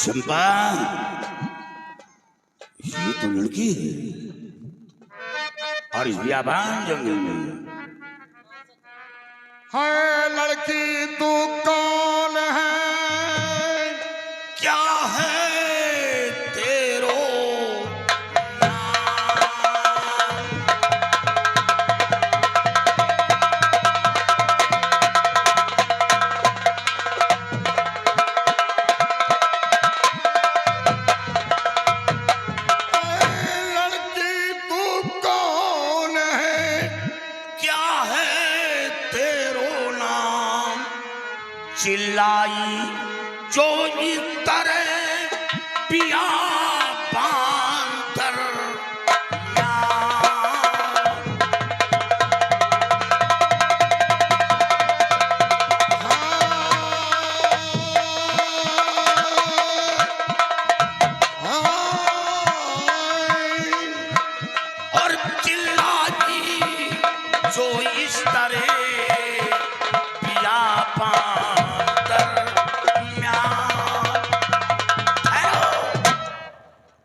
चंपा, ये तो लड़की है और इस बियाबान जंगल में है लड़की तू कौन है? क्या है तेरो लड़की तू कौन है? क्या है तेरो नाम? चिल्लाई जो इस तरह पिया बांधर और चिल्लाई जो इस तरह पिया बांधर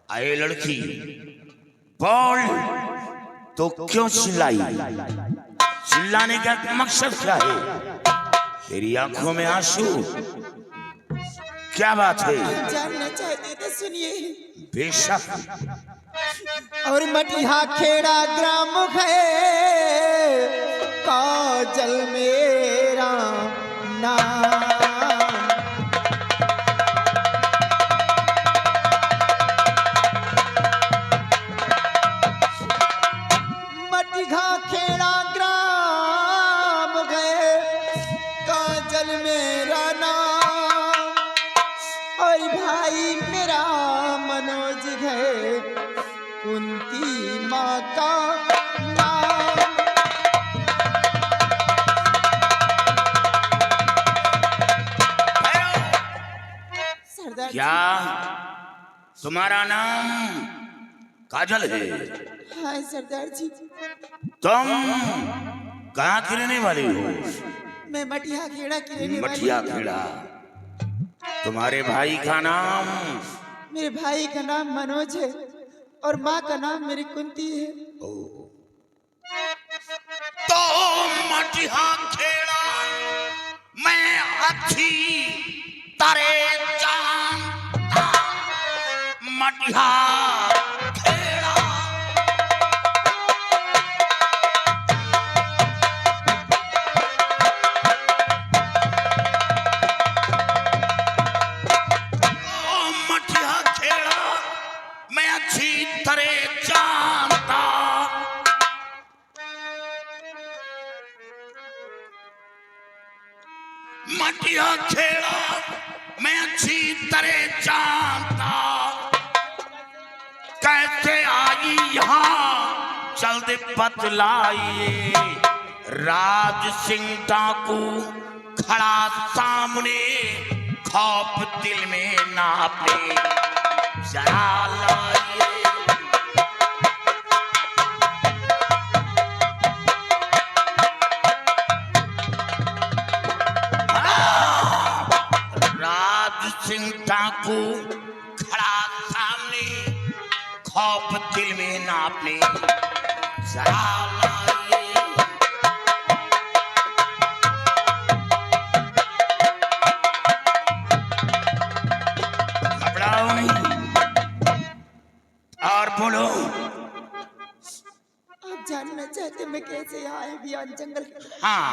आए लड़की बोल तो क्यों चिल्लाई? चिल्लाने का मकसद क्या है? तेरी आंखों में आंसू, क्या बात है? जानना चाहते थे, सुनिए। बेशक। और मटिहा खेड़ा ग्राम है, काजल मेरा नाम। मटिहा खेड़ा ग्राम है, काजल मेरा नाम। और भाई मेरा मनोज है, कुंती माँ का नाम। सरदार क्या तुम्हारा नाम काजल है? जी। हाँ सरदार जी। तुम कहाँ की रहने वाली हो? मैं मटिया खेड़ा की रहने वाली मटिया हूँ। खेड़ा। तुम्हारे भाई का नाम? मेरे भाई का नाम मनोज है और माँ का नाम मेरी कुंती है। तो मटिया खेड़ा मैं अच्छी तरह जानता। मटिया खेड़ा मटिया खेड़ा मैं अच्छी तरह जानता। मटिया खेड़ा मैं अच्छी तरह जानता। कैसे आई यहाँ जल्द बतलाइए। राज सिंह डाकू खड़ा सामने, खौफ दिल में नापे जरा लाइए। सिंह डाकू खड़ा सामने, खौफ दिल में नापने जरा लाइए। घबराओ नहीं और बोलो। आप जानना चाहते मैं कैसे यहाँ आए बियान जंगल के? हाँ,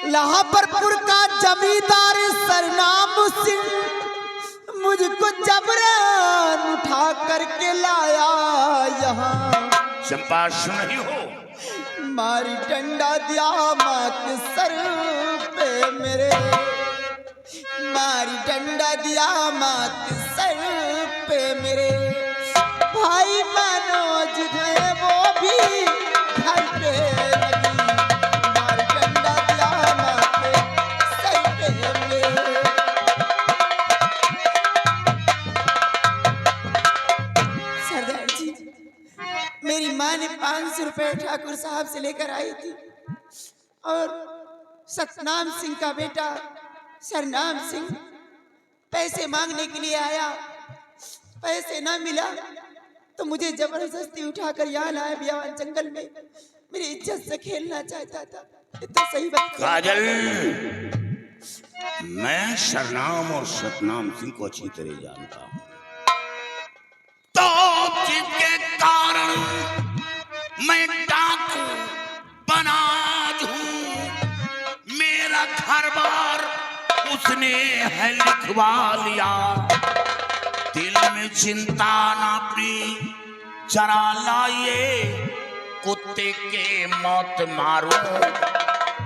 लाहौरपुर का जमींदार सरनाम सिंह मुझको जबरन उठा करके लाया यहाँ। चंपा सुन रही हो? मारी डंडा दिया माँ के सर पे मेरे, मारी डंडा दिया माँ के सर पे मेरे। भाई मनोज है वो भी घर पे लगी, मारी डंडा दिया माँ के सर पे मेरे। सरदार जी, मेरी माँ ने 500 रुपए ठाकुर साहब से लेकर आई थी और सतनाम सिंह का बेटा सरनाम सिंह पैसे मांगने के लिए आया, पैसे ना मिला तो मुझे जबरदस्ती उठाकर यहाँ लाया बियावान जंगल में। मेरी इज्जत से खेलना चाहता था। इतना सही बात काजल, मैं सरनाम और सतनाम सिंह को अच्छी तरह जानता हूं, तो जिसके कारण मैं डाकू बना हूं, मेरा घर बार उसने है लिखवा लिया। दिल में चिंता ना अपनी जरा लाइए, कुत्ते के मौत मारो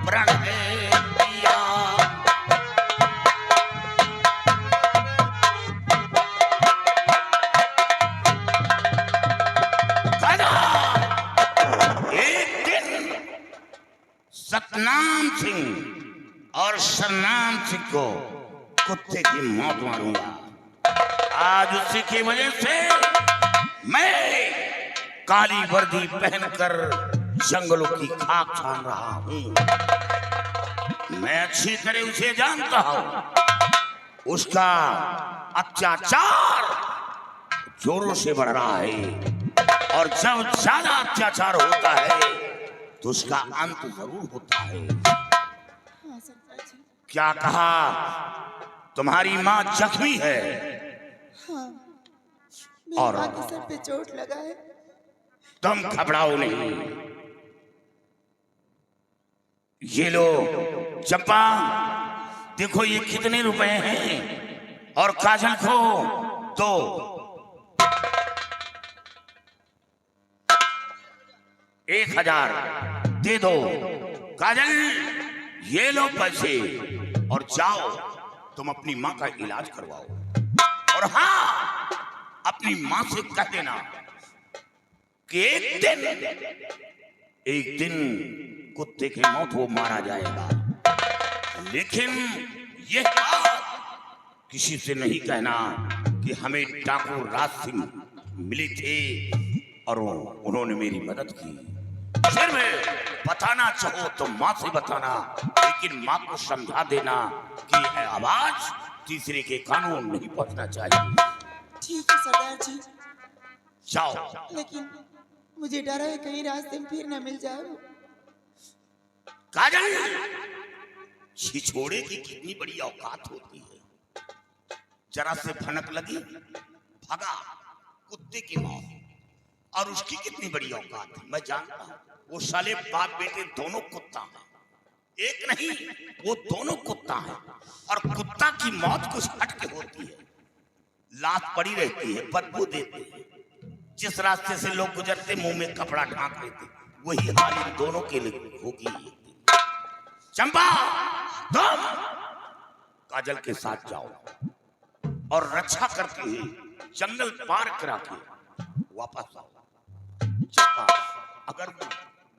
प्रण दिया। एक दिन सतनाम सिंह और सरनाम सिंह को कुत्ते की मौत मारूंगा। आज उसी की वजह से मैं काली वर्दी पहनकर जंगलों की खाक छान रहा हूं। मैं अच्छी तरह उसे जानता हूं। उसका अत्याचार जोरों से बढ़ रहा है और जब ज्यादा अत्याचार होता है तो उसका अंत जरूर होता है। क्या कहा? तुम्हारी माँ जख्मी है। हाँ, और माँ के सर पे चोट लगा है। तुम घबराओ नहीं। ये लो चंपा, देखो ये कितने रुपए हैं, और काजल को दो। 1000 दे दो। काजल, ये लो पैसे और जाओ तुम अपनी माँ का इलाज करवाओ। और हाँ, अपनी माँ से कह देना कि एक दिन कुत्ते की मौत वो मारा जाएगा, लेकिन यह बात किसी से नहीं कहना कि हमें डाकू राज सिंह मिले थे और उन्होंने मेरी मदद की। सिर्फ बताना चाहो तो माँ से बताना, लेकिन माँ को समझा देना कि यह आवाज तीसरे के कानों में नहीं पहुंचना चाहिए। ठीक है सरदार जी। जाओ। लेकिन मुझे डर है कहीं रास्ते में फिर न मिल जाओ। काजल, छिछोड़े की कितनी बड़ी औकात होती है। जरा से भनक लगी, भागा कुत्ते की मौत। और उसकी कितनी बड़ी औकात है मैं जानता हूं। वो साले बाप बेटे दोनों कुत्ता हैं, एक नहीं वो दोनों कुत्ता हैं। और कुत्ता की मौत कुछ हटके होती है, लात पड़ी रहती है, बदबू देती है। जिस रास्ते से लोग गुजरते मुंह में कपड़ा ढांक लेते, वही हाल इन दोनों के लिए होगी। चंपा, तुम काजल के साथ जाओ और रक्षा करते हुए जंगल पार करा के वापस आओ। चंपा, अगर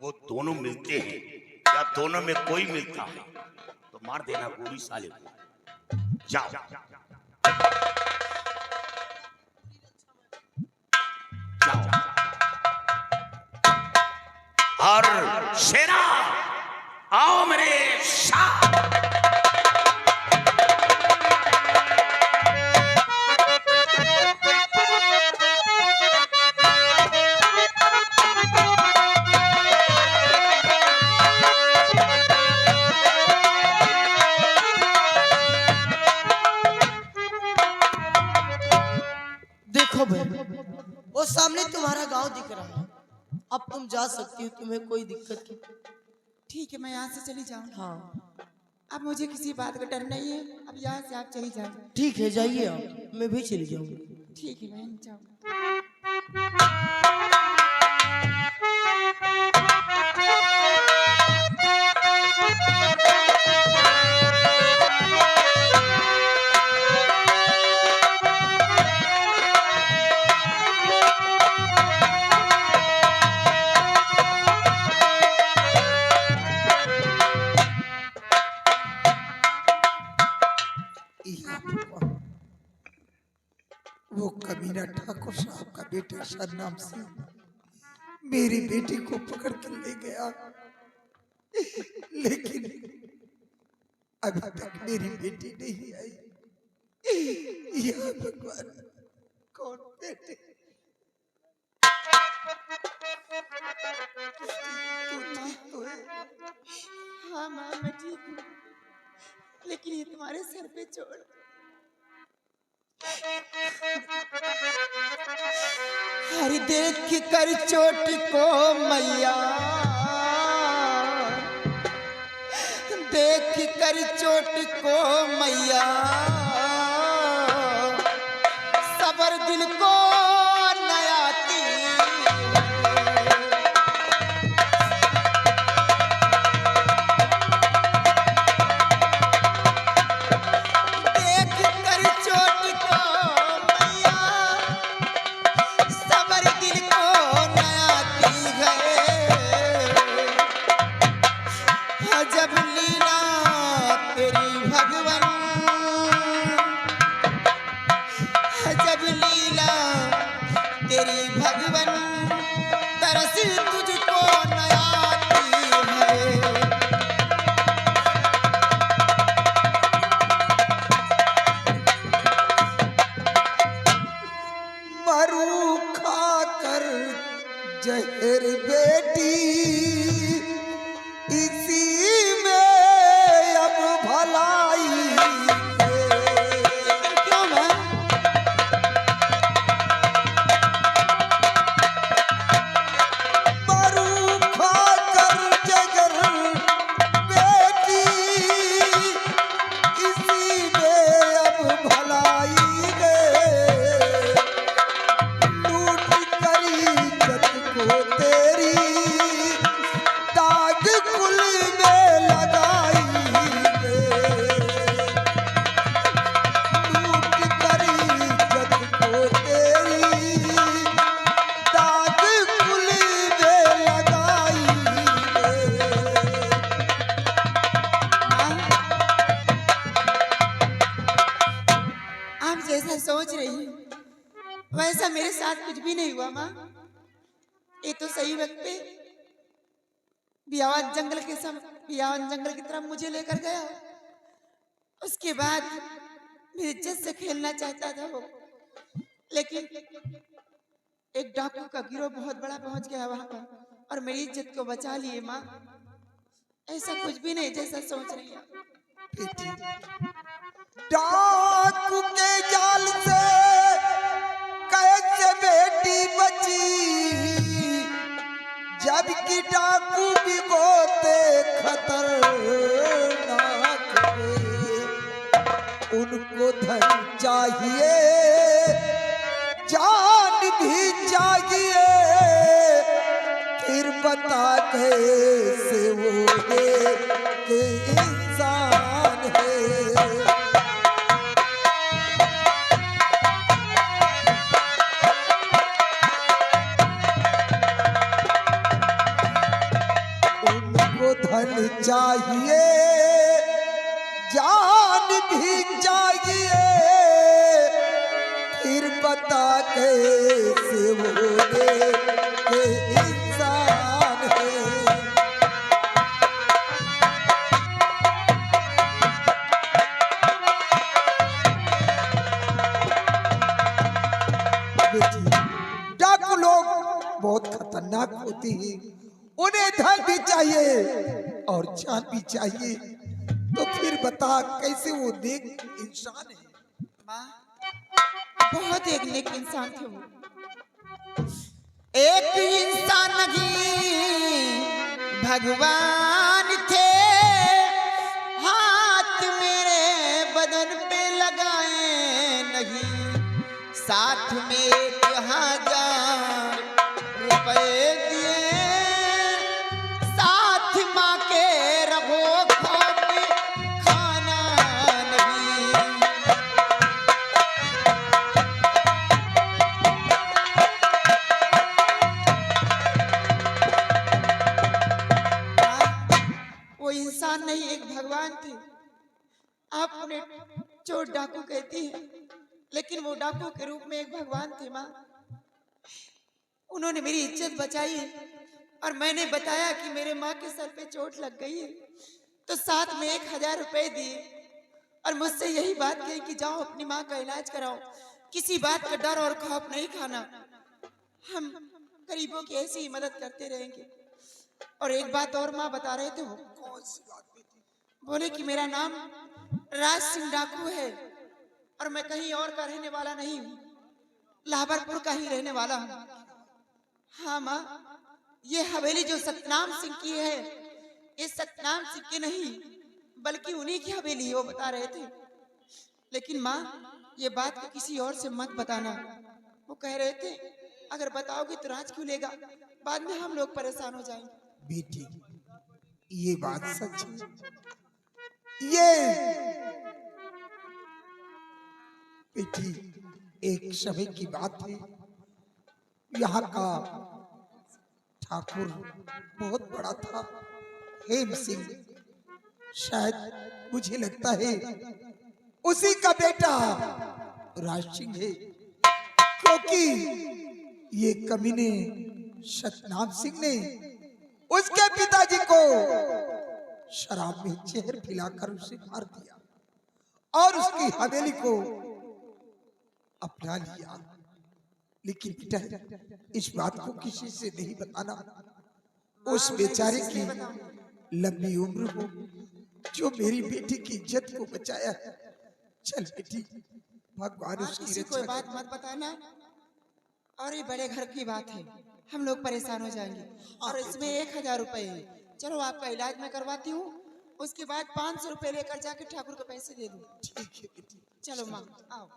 वो दोनों मिलते हैं या दोनों में कोई मिलता है तो मार देना गोली साले को। जाओ। जाओ। और शेरा, आओ मेरे साथ। देखो भाई, वो सामने तुम्हारा गांव दिख रहा है। अब तुम जा सकती हो, तुम्हें कोई दिक्कत की। ठीक है, मैं यहाँ से चली जाऊँ। हाँ अब मुझे किसी बात का डर नहीं है। अब यहाँ से आप चली जाओ। ठीक है, जाइए आप, मैं भी चली जाऊंगी। ठीक है, मैं जाऊँ। वो कमीना ठाकुर साहब का बेटा सरनाम सिंह मेरी बेटी को पकड़ कर ले गया, लेकिन अभी तक मेरी बेटी नहीं आई। या भगवान, कौन बेटे? तू ठीक तो है? हाँ माँ, मैं ठीक हूँ, लेकिन ये तुम्हारे सर पे चोट। हर देख कर चोट को मैया, देख कर चोट को मैया, सबर दिल को नयाती। देख कर चोट को मैया, सबर दिल को नयाती है। जब लीला तेरी भगवन, जब लीला तेरी भगवन, तरस तुझको नयाती है। मरू खाकर जहर बेटी, इसी में अब भलाई है। क्यों मैं? मरू खाकर जहर बेटी, इसी में अब भलाई है। लूट करी इज्जत को तेरी, दाग कुल में लगाई है। लूट करी इज्जत को तेरी, दाग कुल में लगाई है। आप जैसा सोच रही हैं, वैसा मेरे साथ कुछ भी नहीं हुआ माँ। ये तो सही वक्त पे बियावान जंगल के बियावान जंगल की तरफ मुझे लेकर गया। उसके बाद मेरी इज्जत से खेलना चाहता था वो, लेकिन एक डाकू का गिरोह बहुत बड़ा पहुंच गया वहां पर और मेरी इज्जत को बचा लिए माँ। ऐसा कुछ भी नहीं जैसा सोच रही है। बेटी, डाकू के जाल से कैसे बेटी बची, जबकि डाकू भी होते खतरनाक हुए। उनको धन चाहिए, जान भी चाहिए, फिर बता कैसे वो है कि इंसान है। उनको धन चाहिए, जान भी चाहिए, फिर बता कैसे वो है कि इंसान है। बेटी, डाकू लोग बहुत खतरनाक होते हैं। उन्हें धन भी चाहिए और जान भी चाहिए, तो फिर बता कैसे वो नेक इंसान है। माँ, बहुत एक नेक इंसान थे वो। एक इंसान नहीं भगवान थे, हाथ मेरे बदन पे लगाए नहीं, साथ में 1,000 रुपए दिए, साथ माँ के रहो खोपी खाना नहीं। वो इंसान नहीं, एक भगवान थे। आप उन्हें चोर डाकू कहती हैं, लेकिन वो डाकू के रूप में एक भगवान थे माँ। उन्होंने मेरी इज्जत बचाई है और मैंने बताया कि मेरे माँ के सर पे चोट लग गई है, तो साथ में 1,000 रुपए दिए और मुझसे यही बात कही कि जाओ अपनी माँ का इलाज कराओ, किसी बात का डर और खौफ नहीं खाना, हम गरीबों की ऐसी ही मदद करते रहेंगे। और एक बात और माँ बता रहे थे, वो कौन सी बात बेटी? बोले कि मेरा नाम राज सिंह डाकू है और मैं कहीं और का रहने वाला नहीं हूँ, लाहौरपुर का ही रहने वाला हूँ। हाँ माँ, ये हवेली जो सतनाम सिंह की है, ये सतनाम सिंह की नहीं बल्कि उन्हीं की हवेली है, वो बता रहे थे। लेकिन माँ, ये बात किसी और से मत बताना। वो कह रहे थे अगर बताओगे तो राज क्यों लेगा, बाद में हम लोग परेशान हो जाएंगे। बेटी, ये बात सच है। ये बेटी एक समय की बात है, यहाँ का ठाकुर बहुत बड़ा था, हेम सिंह, शायद मुझे लगता है उसी का बेटा राज सिंह है, क्योंकि ये कमीने सतनाम सिंह ने उसके पिताजी को शराब में जहर पिलाकर उसे मार दिया और उसकी हवेली को अपना लिया। लेकिन बेटा, इस बात को किसी से नहीं बताना। उस बेचारे की लंबी उम्र हो जो मेरी बेटी की इज्जत को बचाया। चल बेटी, भगवान उसकी किसी को रक्षा बात करे। मत बताना, और ये बड़े घर की बात है, हम लोग परेशान हो जाएंगे। और इसमें 1000 रुपए है, चलो आपका इलाज मैं करवाती हूँ, उसके बाद 500 रुपए लेकर जाके ठाकुर को पैसे दे दूँ। ठीक है बेटी। चलो माँ, आओ।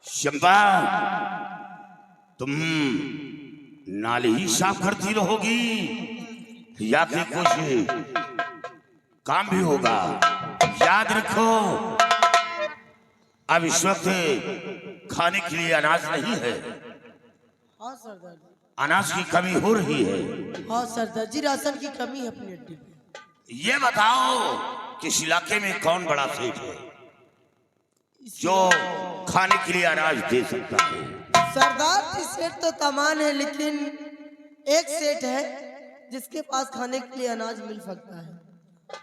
चंपा, तुम नाली ही साफ करती रहोगी या फिर कुछ काम भी होगा? याद रखो, अब इस वक्त खाने के लिए अनाज नहीं है, हाँ सरदार जी, अनाज की कमी हो रही है। हाँ सरदार जी, राशन की कमी है अपनी अड्डे पे। ये बताओ कि इस इलाके में कौन बड़ा सेठ है जो खाने के लिए अनाज दे सकता है? सरदार जी, सेठ तो तमाम है, लेकिन एक सेठ है जिसके पास खाने के लिए अनाज मिल सकता है,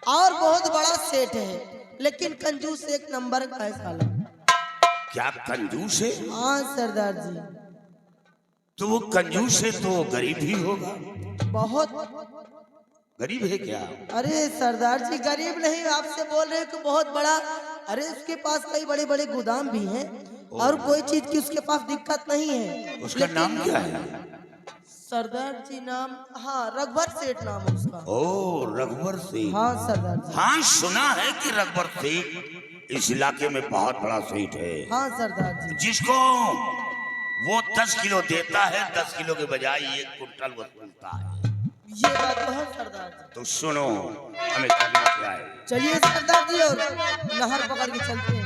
और बहुत बड़ा सेठ है, लेकिन कंजूस एक नंबर का है साला। क्या कंजूस है? हाँ सरदार जी, तो वो कंजूस है तो गरीब ही होगा। बहुत गरीब है क्या? अरे सरदार जी, गरीब नहीं, आपसे बोल रहे हैं कि बहुत बड़ा। अरे उसके पास कई बड़े बड़े गोदाम भी हैं और कोई चीज की उसके पास दिक्कत नहीं है। उसका नाम क्या है? सरदार जी नाम, हाँ रघुवर सेठ नाम है उसका। ओ, रघुवर सेठ। हाँ सरदार जी। हाँ, सुना है कि रघुवर सेठ इस इलाके में बहुत बड़ा सेठ है। हाँ सरदार जी। जिसको वो 10 किलो देता है, 10 किलो के बजाय 1 कुंटल वसूलता है। ये बात तो है सरदार जी। तो सुनो, हमें करना क्या है? चलिए सरदार जी, और नहर पकड़ के चलते हैं।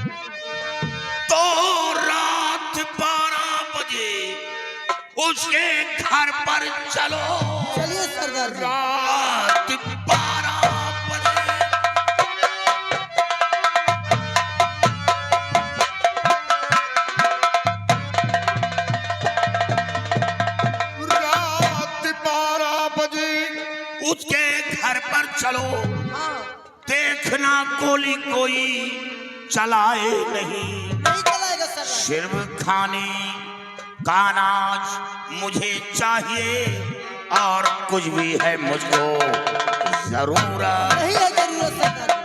तो रात 12 बजे उसके घर पर चलो। चलिए सरदार जी। रात 12 बजे उसके घर पर चलो। हाँ, देखना गोली कोई चलाए नहीं, नहीं चलाएगा सरदार। सिर्फ खाने का अनाज मुझे चाहिए और कुछ भी है मुझको जरूरत। नहीं है जरूरत सरदार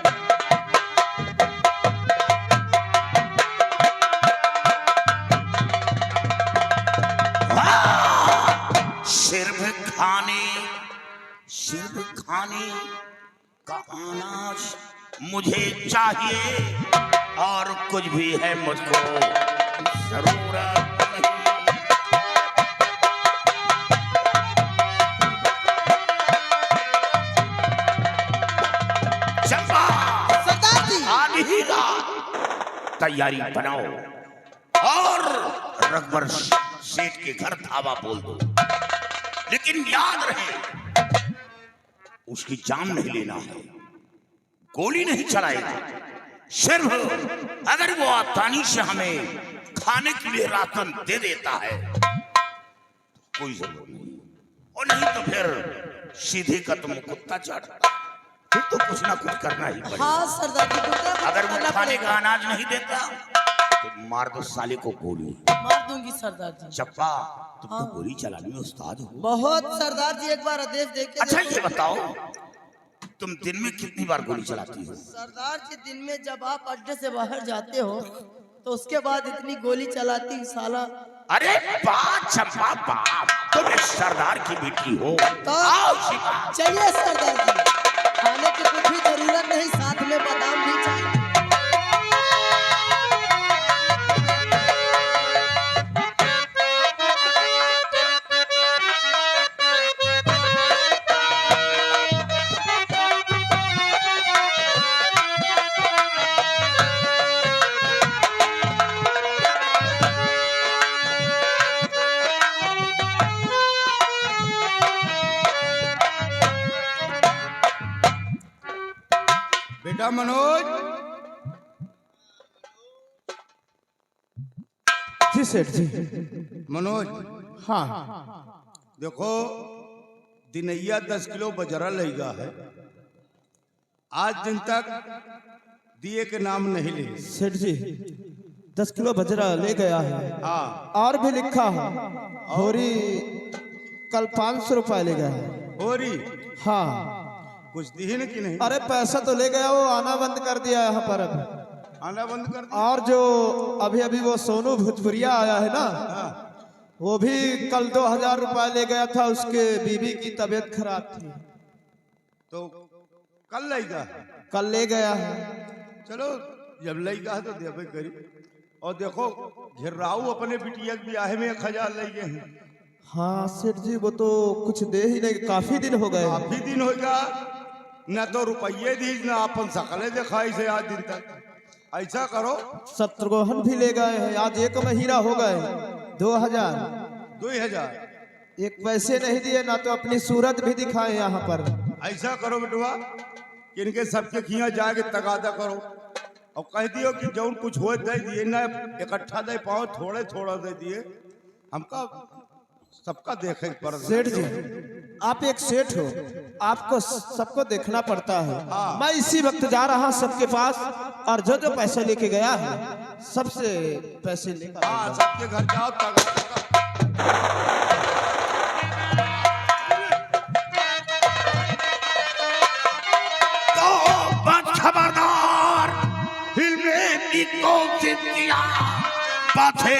सिर्फ खाने का अनाज मुझे चाहिए और कुछ भी है मुझको जरूरत नहीं। चंपा सरदार जी। आधी ही रात तैयारी बनाओ और रघुवर सेठ के घर धावा बोल दो, लेकिन याद रहे उसकी जान नहीं लेना है, गोली नहीं चलाएगा। सिर्फ अगर वो आसानी से हमें खाने के लिए राशन दे देता है कोई जरूरत नहीं, और नहीं तो फिर सीधे कदम कुत्ता चाटता, फिर तो कुछ ना कुछ करना ही पड़ेगा। हाँ सरदार जी कुछ ना कुछ अगर वो करना खाने का पड़ेगा। अनाज नहीं देता तो मार दो साले को गोली। मार दूंगी सरदार जी। चप्पा तुम तो गोली चलाने में उस्ताद हो। बहुत सरदार जी एक बार आदेश दे के अच्छा देखो। ये बताओ तुम दिन में कितनी बार गोली चलाती हो? सरदार जी दिन में जब आप अड्डे से बाहर जाते हो तो उसके बाद इतनी गोली चलाती हूँ साला। अरे बाप चंपा बाप, तुम एक सरदार की बेटी हो। तो आओ शिवा। चलिए सरदार जी, खाने की कुछ भी जरूरत नहीं, साथ में बादाम भी चाहिए। बेटा मनोज। जी सेठ जी। मनोज हाँ देखो दिनैया 10 किलो बजरा लेगा है, आज दिन तक दिए के नाम नहीं ले। सेठ जी 10 किलो बजरा ले गया है। हाँ और भी लिखा है होरी कल 500 रुपए ले गया है। हो रही हाँ कुछ दी न कि नहीं? अरे पैसा तो ले गया, वो आना बंद कर दिया यहाँ पर अब। आना बंद कर दिया। और जो अभी अभी वो सोनू भोजपुरिया आया है ना, वो भी कल 2000 रुपए ले गया था, उसके बीवी की तबीयत खराब थी तो कल लेगा। कल ले गया है। चलो जब लेगा तो देवे करी। और देखो घिर्राऊ अपने बिटिया के ब्याह में 1000 ले गए हैं। हाँ सेठ जी वो तो कुछ दे ही नहीं, काफी दिन हो गए। काफी दिन होगा, न तो रुपये दी न अपन सकले दिखाई से आज दिन तक। ऐसा करो शत्रुघ्न भी ले गए हैं, आज 1 महीना हो गए। 2000 एक पैसे नहीं दिए ना, तो अपनी सूरत भी दिखाए यहाँ पर। ऐसा करो बेटुआ इनके सबके खिया जाके तगादा करो और कह दियो कि जौन कुछ हो दे दिए ना, इकट्ठा दे पाओ, थोड़े थोड़ा दे दिए, हमका सबका देखे पर। सेठ जी आप एक सेठ हो, आपको सबको देखना पड़ता है। मैं इसी वक्त जा रहा सबके पास, और जो जो पैसे लेके गया है सबसे पैसे लेकर। हाँ सबके घर जाओ तगादा। तो बस खबरदार फिल्में की कोशिश किया पथे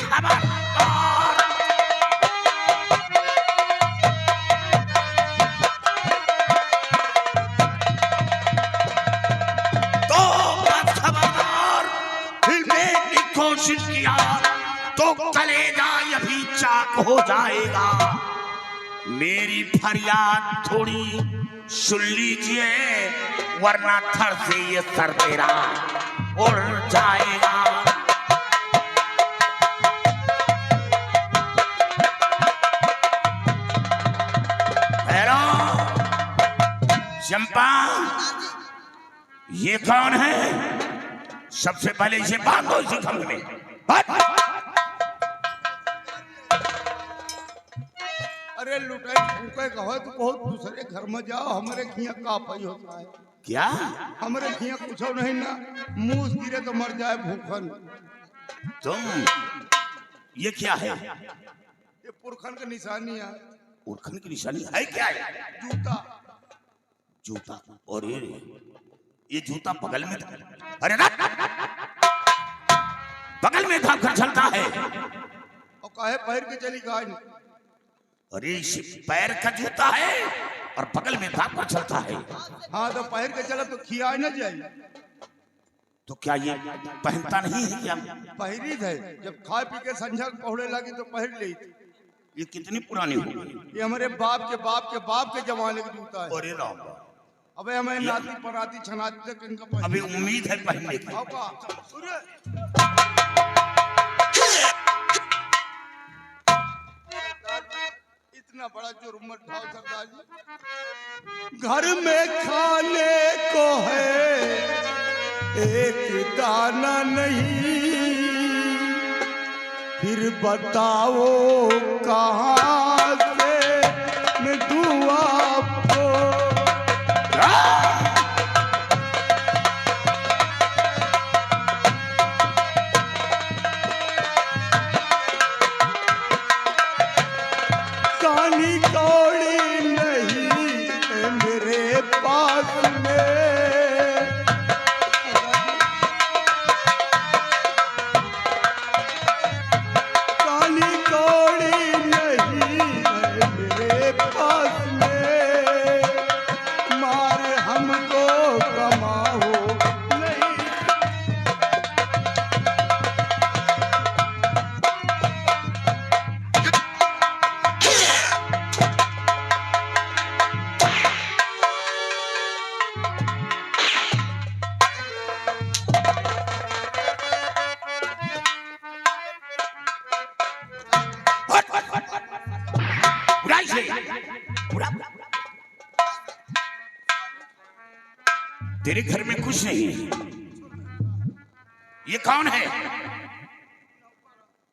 खबरदार। तो बस खबरदार फिल्में की कोशिश किया तो कलेजा अभी चाक हो जाएगा। मेरी फरियाद थोड़ी सुन लीजिए, वरना थर से ये सर तेरा उड़ जाएगा। हेलो चंपा, ये कौन है? सबसे पहले इसे बांधो इसी खंभ में। अरे लुटाई फूके कहो तो बहुत दूसरे घर में जाओ, हमारे खिया का पाई होता है क्या? हमारे खिया कुछ नहीं ना, मुंह गिरे तो मर जाए भूखन। तुम ये क्या है? ये पुरखन की निशानी है। पुरखन की निशानी है क्या है? जूता। जूता। और ये जूता बगल में, अरे ना बगल में था कर चलता है। और काहे पैर के चली गाय ने? अरे इस पैर का जूता है और बगल में था कर चलता है। हाँ तो पैर के चला तो खिया न जाए। तो क्या ये पहनता नहीं है क्या? पहरी थे, जब खा पी के संझा पहुड़े लगी तो पहन ली थी। ये कितनी पुरानी हो गई? ये हमारे बाप के बाप के बाप के जमाने का जूता है। अरे राम, अबे हमें नाती पराती छनाती तक इनका पहन। अभी उम्मीद है पहनने की। इतना बड़ा जुर्म मत ढाओ सरदार जी। घर में खाने को है एक दाना नहीं, फिर बताओ कहाँ से मैं दूँ आपको। कानी कौड़ी नहीं है मेरे पास में, कानी कौड़ी नहीं है मेरे पास में, मार हमको कमाओ नहीं। बुराई से बुरा। तेरे घर में कुछ नहीं है। ये कौन है?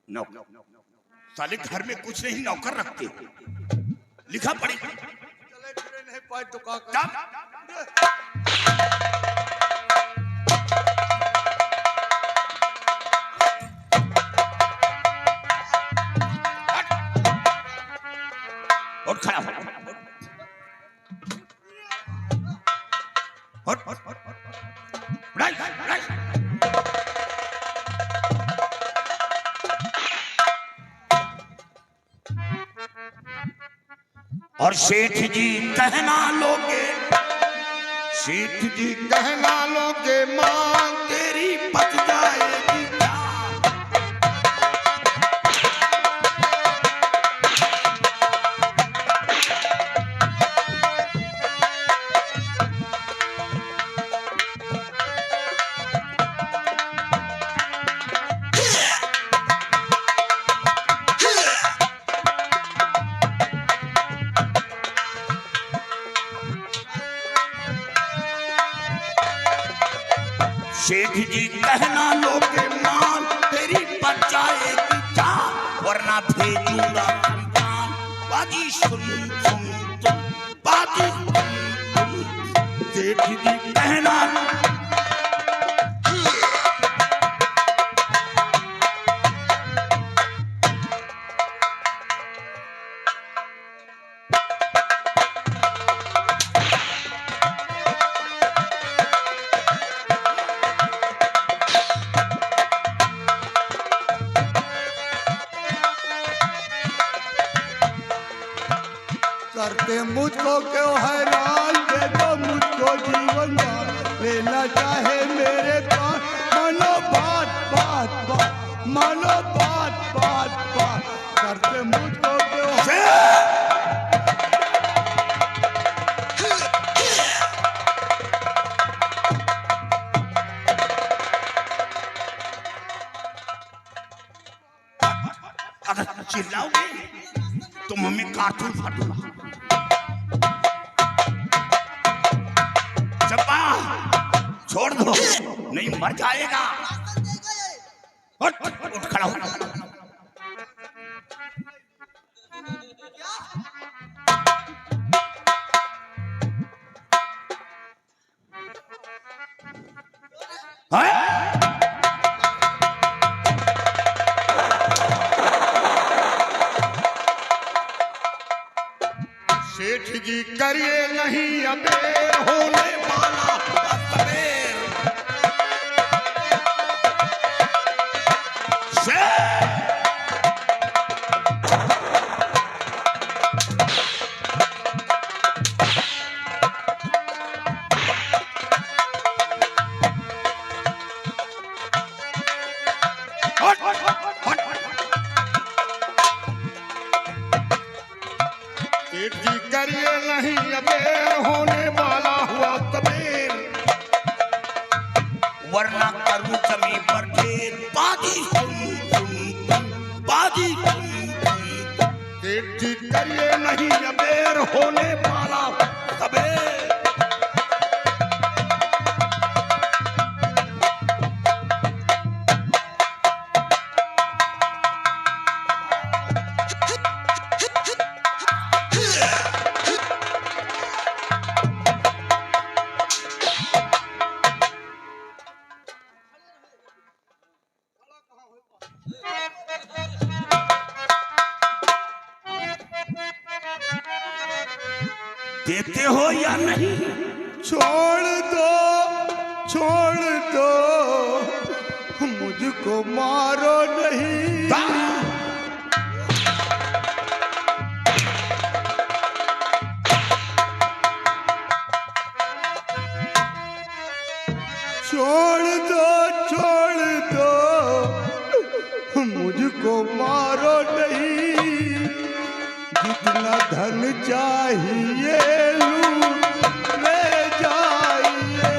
नौकर। साले घर में कुछ नहीं, नौकर रखते। लिखा पढ़ी चले फिरे नहीं पाए तो का और खड़ा हो। और सेठ जी कहना लोगे, सेठ जी कहना लोगे, मां तेरी बच जाएगी क्या? सेठ जी कहना लोगे, मां तेरी बच जाएगी क्या? वरना भेजूंगा संतान। बाजी सुन सुन तुम, बाजी सुन तुम। सेठ जी कहना करते मुझको क्यों हैरान, दे दो मुझको जीवन दान। लेना चाहे मेरे पास, मानो बात बात बात, मानो बात बात बात। करते मुझको क्यों अगर चिल्लाओगे तो मम्मी कार्टून फाटूंगा। चप्पा छोड़ दो, नहीं मर जाएगा। उठ खड़ा हो। हाँ? सेठ जी करिए नहीं अबेर होने वाला सबेर। शेर! हट, हट, हट, हट, हट। सेठ जी करिए नहीं अबेर होने वाला हुआ सबेर। वरना करूं जमी पर ढेर बाजी सुन सुन सुन, बाजी सुन सुन। सेठ जी करिए नहीं अबेर होने वाला सबेर। देते हो या नहीं? छोड़ दो मुझको मारो नहीं। छोड़ दो मुझको मारो नहीं। जितना धन चाहिए लूट ले जाइए।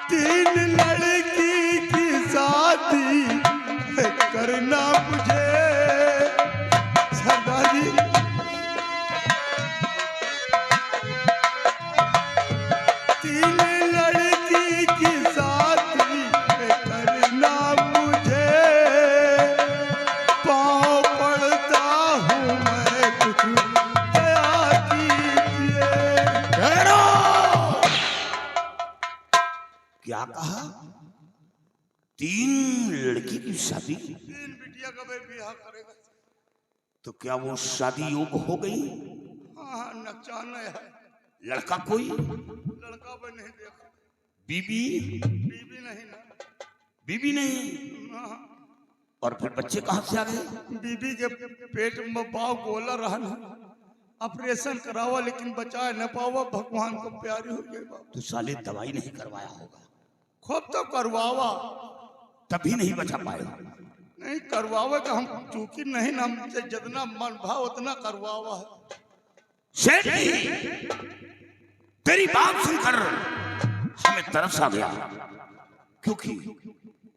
तीन लड़की की शादी करना मुझे सरदार जी। तीन लड़की की शादी करना मुझे। पाँव पड़ता हूँ मैं कुछ दया कीजिए। ठहरो! क्या कहा? तीन लड़की की शादी? तीन बिटिया का भाई ब्याह करेगा। तो क्या वो शादी योग हो गई? हाँ नचाना है। लड़का कोई? लड़का भी नहीं देखा। बीबी? बीबी नहीं ना। बीबी नहीं? हाँ, और फिर बच्चे कहाँ से आ गए? बीबी के पेट में बाव गोला रहा ना। ऑपरेशन करावा लेकिन बचा न पावा। भगवान को प्यारी हो गई बाप। तो साले दवाई नहीं करवाया होगा, खूब तो करवावा तभी नहीं बचा पाए। नहीं करवावे का हम चूंकि नहीं ना हमसे जितना मन भाव उतना करवावा है। सेठ जी, तेरी बात सुनकर हमें तरस आ गया, क्योंकि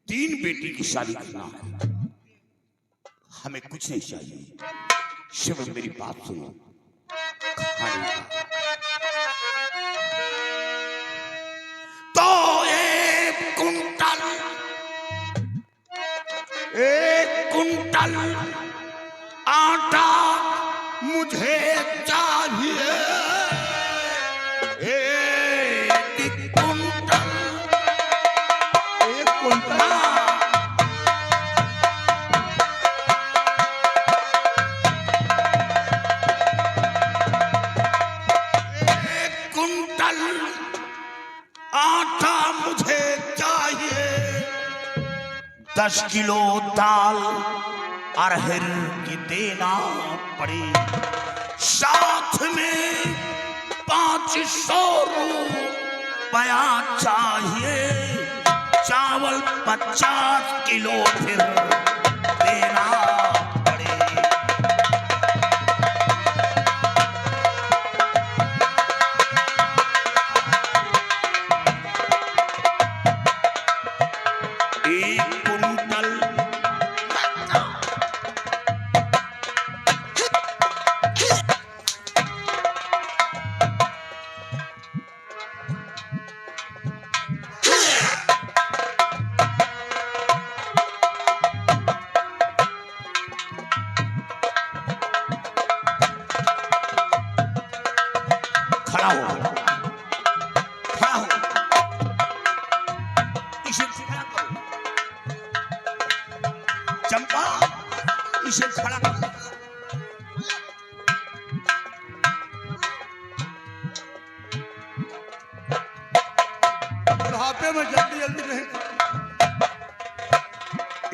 तीन बेटी की शादी करना है। हमें कुछ नहीं चाहिए, सिर्फ मेरी बात सुनो। खाने का तो एक कुंटल आटा मुझे चाहिए। एक कुंटल। एक कुंटल। एक कुंटल आटा मुझे चाहिए। 10 किलो दाल अरहर की देना पड़ी, साथ में 500 रुपया चाहिए। चावल 50 किलो फिर देना पड़े। एक कुंटल खड़ा हो, खड़ा हो। चंपा इसे खड़ा कर। बुढ़ापे में जल्दी जल्दी नहीं।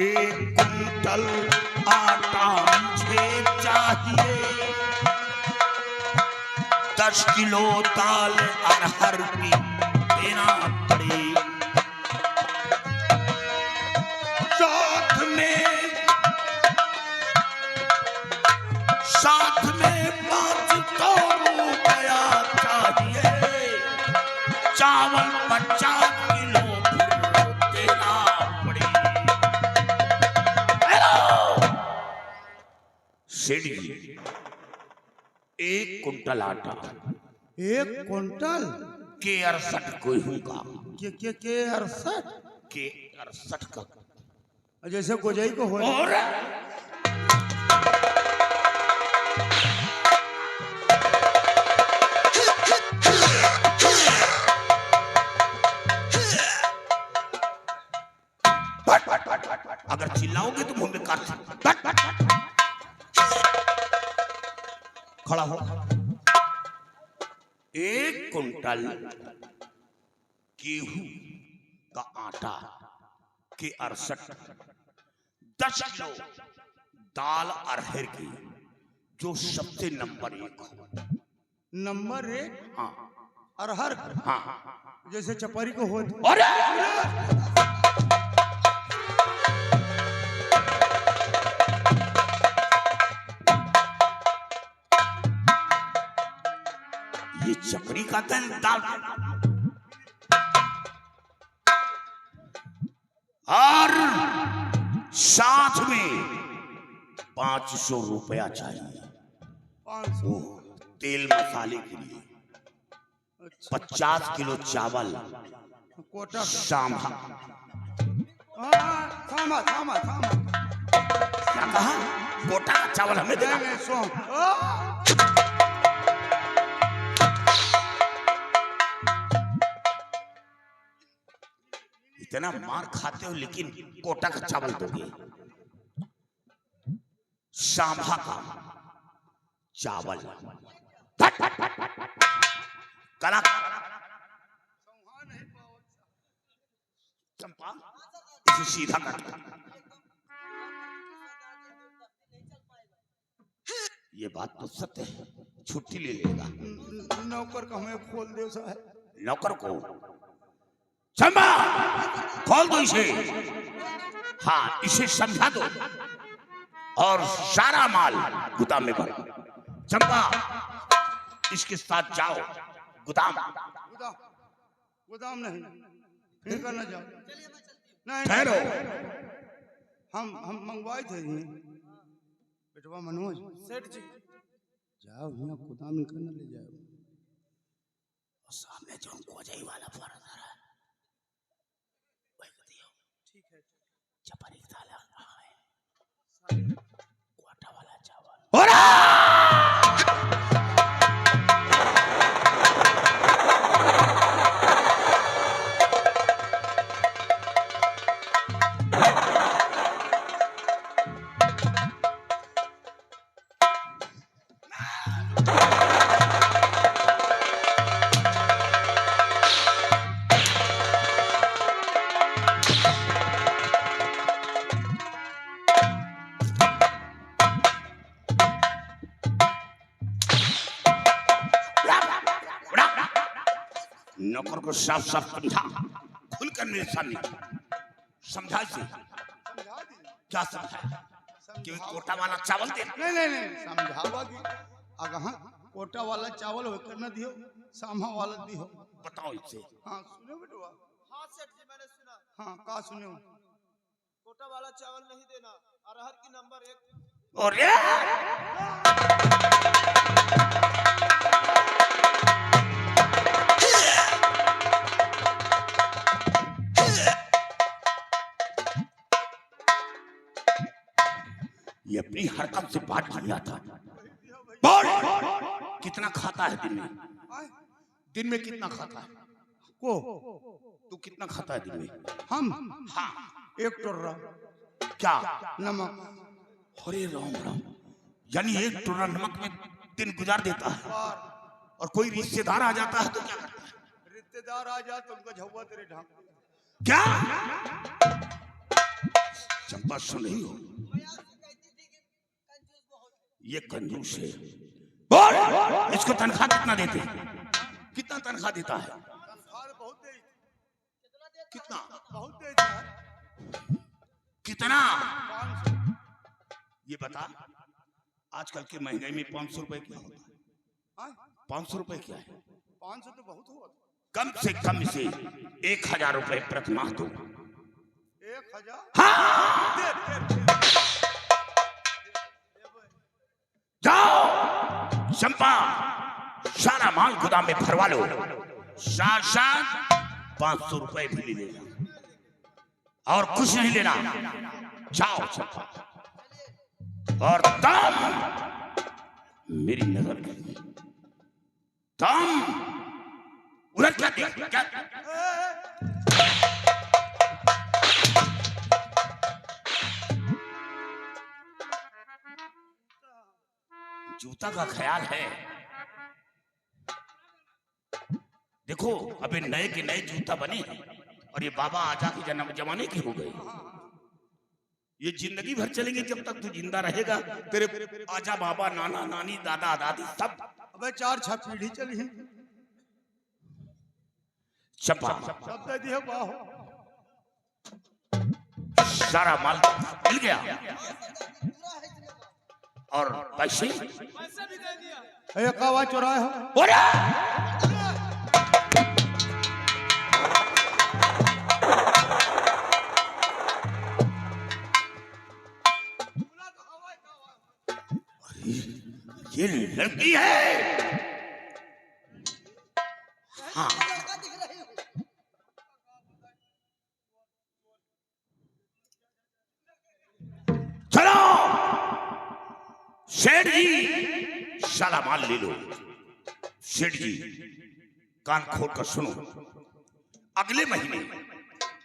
1 कुंटल आटा मुझे चाहिए, 10 किलो दाल अरहर की देना पड़े, साथ में 500 रुपया चाहिए, चावल 50 किलो देना पड़े। सेठ जी 1 कुंटल आटा 1 कुंटल के 68 कोई होगा, के 68 के 68 का जैसे गोजाई को हो। और अगर चिल्लाओगे तो मुंह में काट। खड़ा हो। 1 कुंटल गेहूं का आटा के 68, 10 किलो दाल अरहर की जो सबसे नंबर 1 हो। नंबर 1 हाँ अरहर हाँ जैसे चपारी को हो। अरे ये चपरी का दाल और साथ में 500 रुपया चाहिए 500 वो तेल मसाले के लिए, 50 किलो चावल, कोटा सांभा। थामा थामा थामा क्या कहा? कोटा का चावल हमें देना। नहीं सो इतना मार खाते हो लेकिन कोटा का चावल दोगे। सांभा का चावल कला चंपा इसे सीधा कर। ये बात तो सत्य है, छुट्टी ले लेगा। नौकर का हमें खोल दो साहब। नौकर को चंपा खोल दो इसे। हाँ इसे समझा दो और सारा माल गोदाम में भरो। चंपा इसके साथ जाओ गोदाम। गोदाम नहीं फिर करना जाओ। नहीं ठहरो। हम मंगवाए थे बेटवा मनोज सेठ जी। जाओ यहाँ गोदाम में करना ले जाओ। और सामने जो कोजाई वाला फर्ज है वही दियो। ठीक है चपरी साला है कोटा वाला चावल। और नौकर को साफ साफ समझा, खुलकर मेरे सामने समझा इसे। क्या समझा? कि कोटा वाला चावल दे। नहीं समझावा की अगहा कोटा वाला चावल हो करना दियो, सामा वाला दियो। बताओ इसे। हाँ सुनो बेटवा। हाँ सेठ जी मैंने सुना। हाँ का सुनो। कोटा वाला चावल नहीं देना, अरहर की नंबर 1। और ये अपनी हरकत से बात नहीं आता। बोल कितना खाता है दिन में? दिन में कितना खाता है? को तू कितना खाता है दिन में? हम हाँ 1 टोर्रा। क्या? नमक। अरे राम राम, यानी एक टोरा नमक में दिन गुजार देता है। और कोई रिश्तेदार आ जाता है तो क्या करता है? रिश्तेदार आ जा तो उनका झुआ तेरे ढांक। क्या? चंपा सुन रही हो? ये कंजूस है। बोल, इसको तनख्वाह कितना देते? कितना तनख्वाह देता है? बहुत दे। कितना? बहुत देता है। कितना? ये बता, आजकल के महंगाई में 500 रुपए क्या होता है? 500 रुपए क्या है? 500 तो बहुत हुआ। कम से कम इसे 1000 रुपए प्रति माह दो। 1000? हाँ! जाओ चंपा, सारा माल गोदाम में भरवा लो, साथ साथ 500 रुपए भी ले लेना और कुछ नहीं लेना। जाओ चंपा। और तुम मेरी नजर में, तुम उधर क्या देख क्या? जूता का ख्याल है? देखो अबे नए के नए जूता बने और ये बाबा आजा के जन्म जमाने के हो गए। ये जिंदगी भर चलेंगे जब तक तू जिंदा रहेगा। तेरे आजा बाबा, नाना नानी, दादा दादी सब। अबे 4-6 पीढ़ी चली है। चंपा, सब दे दिए। वाह, सारा माल मिल गया और पैसे ये कावा चुराया हो। ये लड़की है। हाँ, चलो सेठ जी, साला माल ले लो। सेठ जी कान खोल कर सुनो, अगले महीने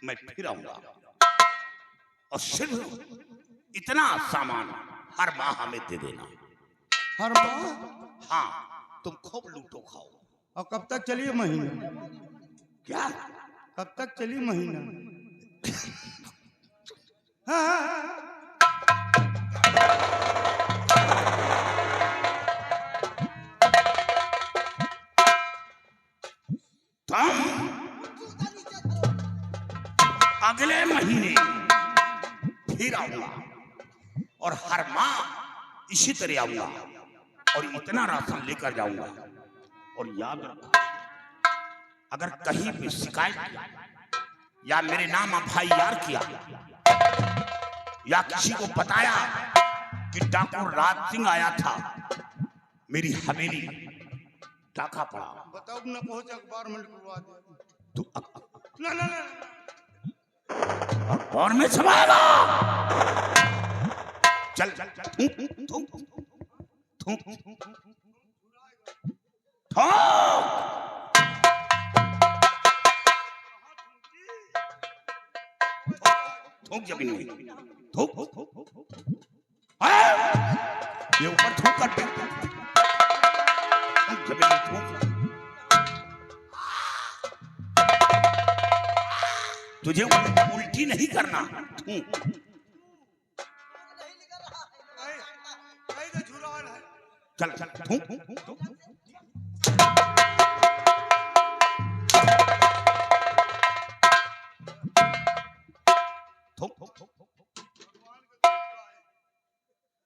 मैं फिर आऊंगा और सिर्फ इतना सामान हर माह हमें दे देना। हर माह? हाँ, तुम खूब लूटो खाओ। और कब तक चलिए महीना? क्या? कब तक चली महीना? हाँ। अगले महीने फिर आऊंगा और हर माह इसी तरह आऊंगा और इतना राशन लेकर जाऊंगा। और याद रखो, अगर कहीं भी शिकायत या मेरे नाम FIR किया या किसी को बताया कि डाकू राज सिंह आया था, मेरी हवेली डाका पड़ा, बताओ ना, पहुंच अखबार में लिखवा दे। तो ना ना ना, अखबार में छपाएगा। चल चल चल, थूक थूक थूक थूक जमीन में, थूक। ये ऊपर थूक कर दे, जमीन में थूक। तुझे उल्टी नहीं करना। चल चल थूक।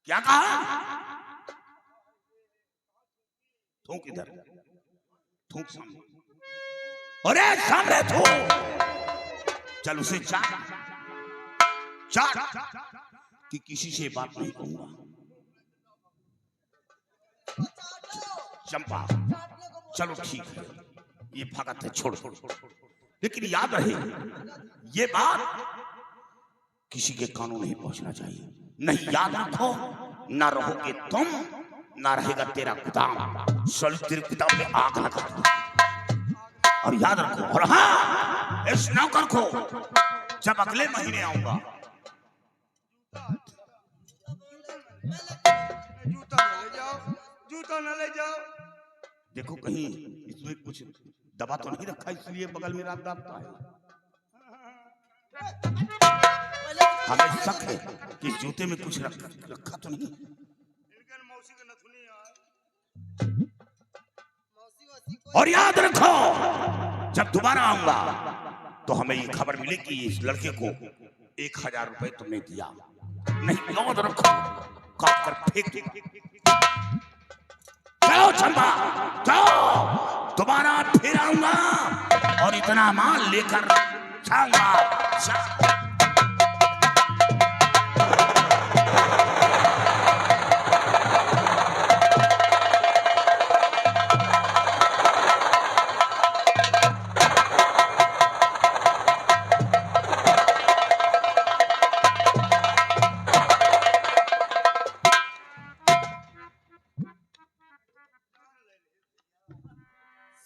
क्या कहा? थूक इधर, थूक सामने। अरे सामने थूक। चल उसे चाट कि किसी से बात नहीं कहूंगा। चंपा, चलो ठीक है, ये भगत है, छोड़। लेकिन याद रहे, ये बात किसी के कानों नहीं पहुंचना चाहिए। नहीं याद रखो, ना रहोगे तुम, ना रहेगा तेरा गुदाम। तेरे गुदाम में आग लगा दूंगा। और याद रखो, और हाँ, इस नौकर को जब अगले महीने आऊंगा जूता न ले जाओ, जूता न ले जाओ। देखो कहीं इसमें कुछ दबा तो नहीं रखा, इसलिए बगल में रात दाबता है। हमें शक है कि जूते में कुछ रखा तो नहीं। इनके मौसी के नथुनी आए। और याद रखो, जब दोबारा आऊंगा तो हमें ये खबर मिले कि इस लड़के को 1000 रुपए तुमने दिया। नहीं, याद रखो, काट कर फेंक दो। जाओ चंपा, जाओ, दोबारा फिर आऊंगा और इतना माल लेकर जाऊंगा।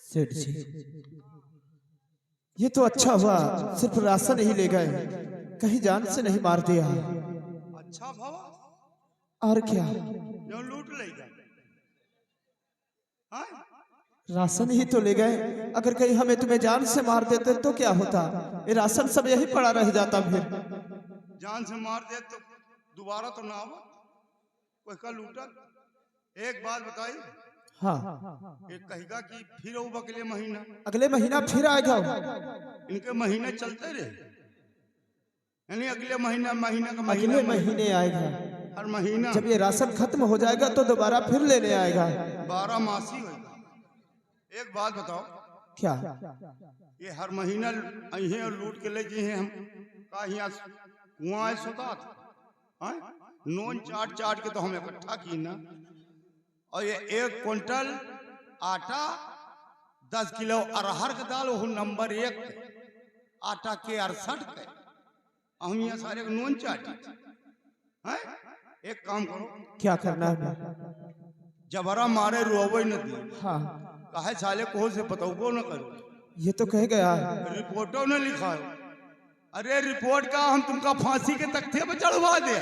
सेठ जी, ये तो अच्छा हुआ सिर्फ राशन ही ले गए, कहीं जान से नहीं मार दिया। अच्छा भावा, और क्या, जो लूट ले गए। हाँ? राशन ही तो ले गए, अगर कहीं हमें तुम्हें जान से मार देते तो क्या होता? ये राशन सब यही पड़ा रह जाता। फिर जान से मार दे तो दोबारा तो ना आवा, कोई का लूटा। एक बात बताई, हाँ, एक कहेगा कि फिर वो अगले महीना, अगले महीना फिर आएगा। इनके महीने चलते रहे, यानी अगले महीना, महीना का महीना, अगले महीने आएगा। हर महीना जब ये राशन खत्म हो जाएगा तो दोबारा फिर लेने आएगा। 12 मासी होगा। एक बात बताओ, क्या ये हर महीना अहे और लूट के ले जी हैं हम का यहाँ कुआं है सोता था, नोन चाट चाट के तो हम इकट्ठा की ना। और ये 1 क्विंटल आटा, 10 किलो अरहर का दाल, वो नंबर 1 आटा के 68 के, हम यहाँ सारे नोन चाटी हैं। एक काम करो, क्या करना है? जबरा मारे रोवे न दी। हाँ, कहे साले को से बताओ न करो, ये तो कह गया। रिपोर्टों ने लिखा है। अरे रिपोर्ट का हम तुमका फांसी के तख्ते पे चढ़वा दे।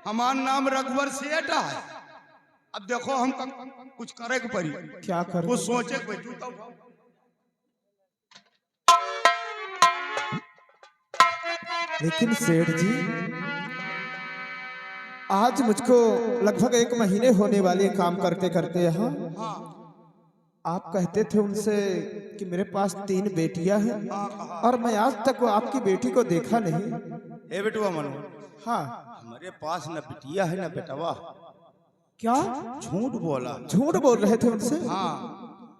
हमारा नाम रघुवर सेठ है। अब देखो हम कुछ करे के पड़ी, क्या कर, कुछ सोचे के पड़ी। लेकिन सेठ जी, आज मुझको लगभग 1 महीने होने वाले काम करते करते यहाँ। हाँ, आप कहते थे उनसे कि मेरे पास 3 बेटियां हैं, और मैं आज तक वो आपकी बेटी को देखा नहीं। ए बेटुआ मनो, हाँ, हमारे पास न बिटिया है न बेटवा। क्या झूठ बोला? झूठ बोल रहे थे उनसे? हाँ,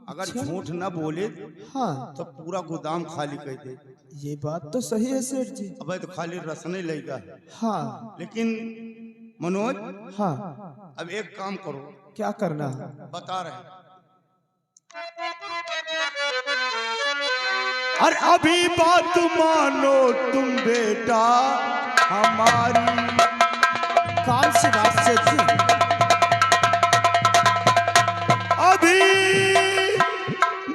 अगर झूठ न बोले हाँ, तो पूरा गोदाम खाली कर दे। ये बात तो सही है सेठ जी। अब तो खाली रसन ही लेगा। हाँ, लेकिन मनोज, हाँ, अब एक काम करो। क्या करना है? बता रहे, और अभी बात मानो तुम बेटा हमारी। कौन सी बात सेठ जी? अभी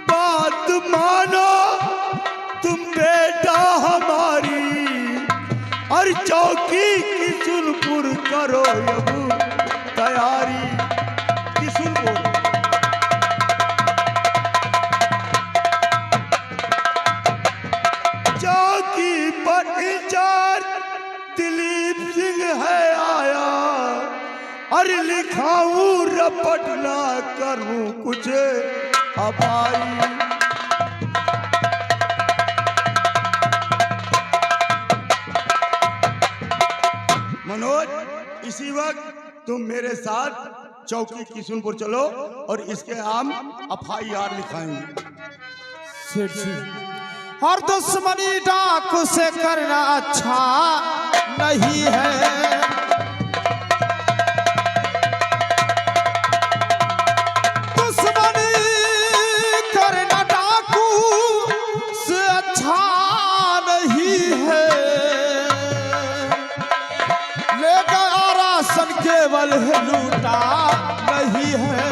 बात मानो तुम बेटा हमारी, और चौकी किशुनपुर करो अब तैयारी। किशुनपुर चौकी पर इंचार्ज दिलीप सिंह है आया, और लिखाऊं रपट ना करूं कुछ अपाई। मनोज, इसी वक्त तुम मेरे साथ चौकी किशुनपुर चलो और इसके हम FIR लिखाएंगे। सेठ जी, और दुश्मनी डाकू से करना अच्छा नहीं है। दुश्मनी करना डाकू से अच्छा नहीं है। ले गया राशन केवल लूटा नहीं है।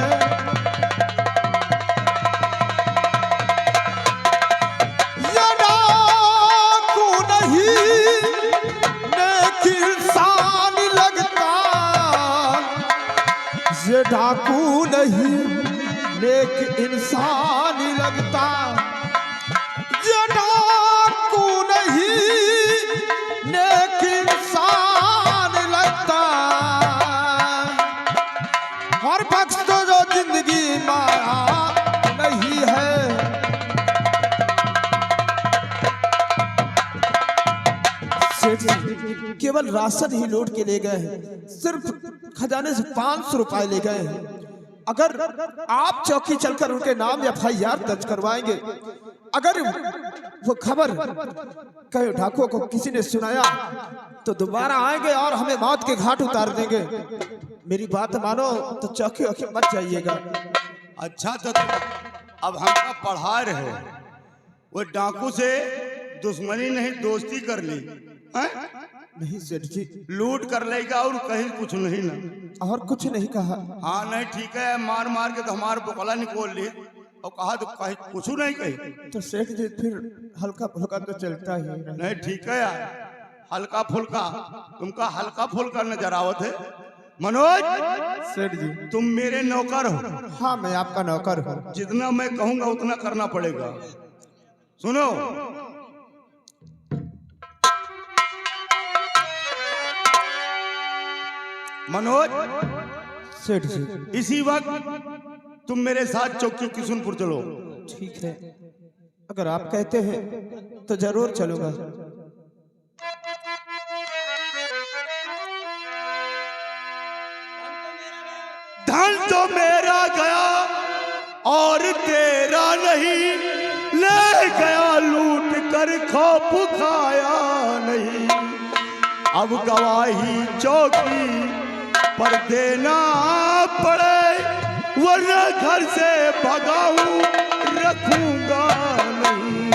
ये डाकू नहीं, नेक इंसान लगता, ये डाकू नहीं नेक इंसान लगता। हर बख्श तो जो जिंदगी माया नहीं है। केवल राशन ही लूट के ले गए हैं, सिर्फ खजाने से 500 रुपए ले गए हैं। अगर आप चौकी चलकर उनके नाम FIR दर्ज करवाएंगे, अगर वो खबर कहीं डाकुओं को किसी ने सुनाया तो दोबारा आएंगे और हमें मौत के घाट उतार देंगे। मेरी बात मानो तो चौकी वौकी मत जाइएगा। अच्छा तो तुम अब हमका पढ़ा रहे हो, वो डाकू से दुश्मनी नहीं दोस्ती कर ली हैं? नहीं सेठ जी, लूट कर लेगा और कहीं कुछ नहीं ना। और कुछ नहीं कहा। हाँ नहीं ठीक है, मार मार के तो हमारा बुकला निकोल ली और कहा तो कहीं कुछ नहीं कही। तो सेठ जी फिर हल्का फुल्का तो चलता ही है। नहीं ठीक है यार, हल्का फुल्का तुमका हल्का फुल्का नजर आवत है। मनोज सेठ जी, तुम मेरे नौकर हो। हाँ मैं आपका नौकर हूँ। जितना मैं कहूंगा उतना करना पड़ेगा। सुनो, मनोज सेठ जी, इसी वक्त तुम मेरे साथ चौकी किशुनपुर चलो। ठीक है, अगर आप कहते हैं तो जरूर चलूंगा। धन तो मेरा गया और तेरा नहीं, ले गया लूट कर खौफ खाया नहीं। अब गवाही चौकी पर देना पड़े, वरना घर से भगाऊं रखूंगा नहीं।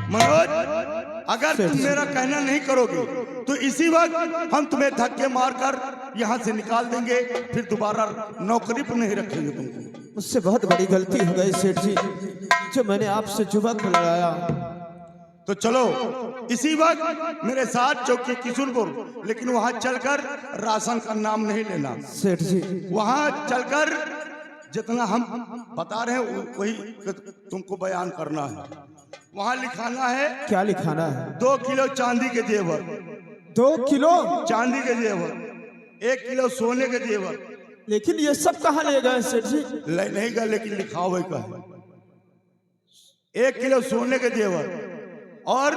मनोज, अगर तुम मेरा कहना नहीं करोगे तो इसी वक्त हम तुम्हें धक्के मारकर यहाँ से निकाल देंगे, फिर दोबारा नौकरी पर नहीं रखेंगे तुमको। मुझसे बहुत बड़ी गलती हो गई सेठ जी, जो मैंने आपसे जुबान को लड़ाया। तो चलो इसी वक्त मेरे साथ चौकी किशुनपुर, लेकिन वहां चलकर राशन का नाम नहीं लेना। सेठ जी, वहां चलकर जितना हम बता रहे हैं वही तुमको बयान करना है। वहां लिखाना है, क्या लिखाना है? 2 किलो चांदी के जेवर, 2 किलो चांदी के जेवर, 1 किलो सोने के जेवर। लेकिन ये सब कहाँ ले गए सेठ जी? ले नहीं गए, लेकिन लिखा हुआ का है 1 किलो सोने के जेवर और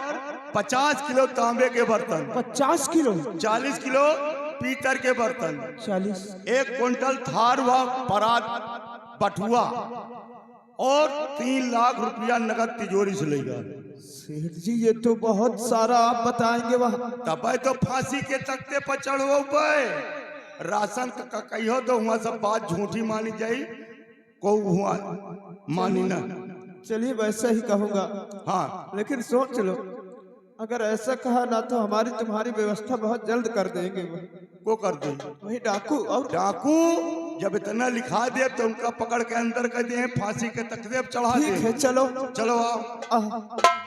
50 किलो तांबे के बर्तन, 50 किलो, 40 किलो पीतल के बर्तन, 40, 1 क्विंटल थार व परात बटुआ और 3 लाख रुपया नगद तिजोरी से लेगा। सेठ जी ये तो बहुत सारा आप बताएंगे वहाँ। तब तो फांसी के तख्ते पर चढ़ो पे राशन का कहियो तो वहां सब बात झूठी मानी जाई, को हुआ मानी ना। चलिए वैसा ही कहूँगा। हाँ लेकिन सोच लो, अगर ऐसा कहा ना तो हमारी तुम्हारी व्यवस्था बहुत जल्द कर देंगे। को कर दे वही डाकू, और डाकू जब इतना लिखा दे तो उनका पकड़ के अंदर कर दे, फांसी के तख्ते पर चढ़ा ठीक है दे। चलो। चलो आओ।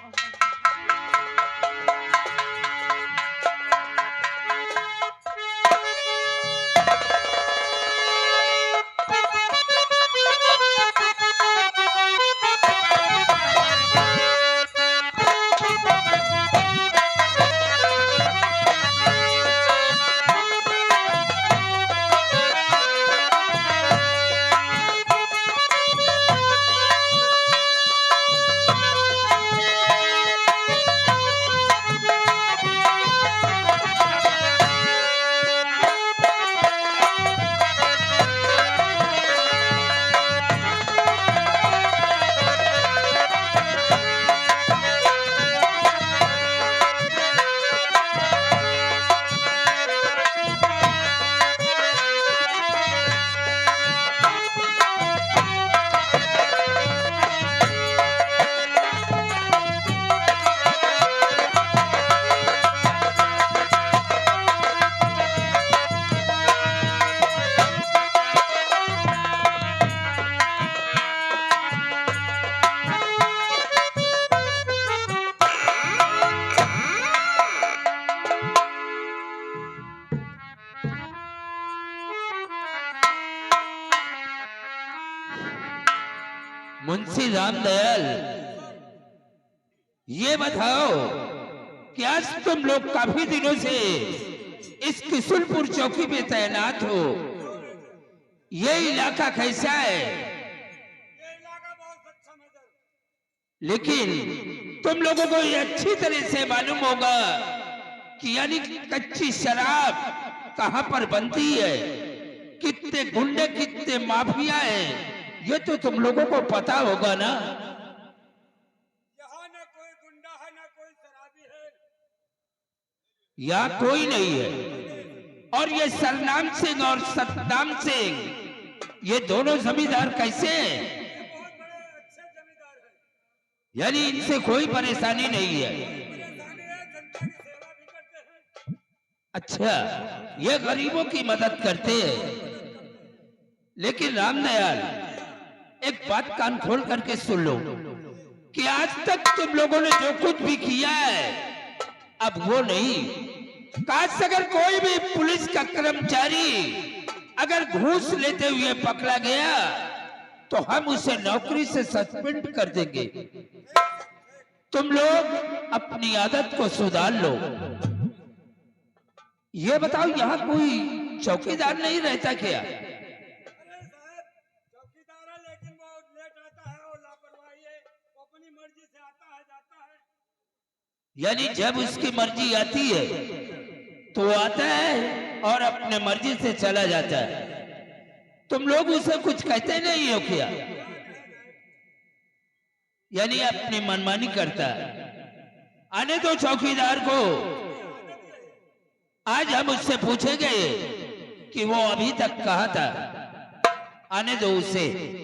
मुंशी रामदयाल, ये बताओ कि आज तुम लोग काफी दिनों से इस किशुनपुर चौकी पे तैनात हो, ये इलाका कैसा है? लेकिन तुम लोगों को ये अच्छी तरह से मालूम होगा कि यानी कच्ची शराब कहां पर बनती है, कितने गुंडे कितने माफिया हैं, ये तो तुम लोगों को पता होगा ना। यहाँ ना कोई गुंडा है ना कोई शराबी है। यहाँ कोई नहीं है। और ये सरनाम सिंह और सतनाम सिंह, ये दोनों जमींदार कैसे हैं? बहुत बड़े अच्छे जमींदार हैं। यानी इनसे कोई परेशानी नहीं है। परेशानी है, जनता की सेवा भी करते हैं। अच्छा, ये गरीबों की मदद करते हैं। लेकिन रामदयाल, एक बात कान खोल करके सुन लो कि आज तक तुम लोगों ने जो कुछ भी किया है, अब वो नहीं। काश अगर कोई भी पुलिस का कर्मचारी अगर घूस लेते हुए पकड़ा गया तो हम उसे नौकरी से सस्पेंड कर देंगे। तुम लोग अपनी आदत को सुधार लो। ये बताओ, यहाँ कोई चौकीदार नहीं रहता क्या? अरे साहब, चौकीदार है लेकिन वो लेट आता है और लापरवाही है। वो अपनी मर्जी से आता है, जाता है। यानी जब उसकी मर्जी आती है तो आता है और अपने मर्जी से चला जाता है। तुम लोग उसे कुछ कहते नहीं हो क्या? यानी अपनी मनमानी करता है। आने दो चौकीदार को। आज हम उससे पूछेंगे कि वो अभी तक कहाँ था। आने दो उसे।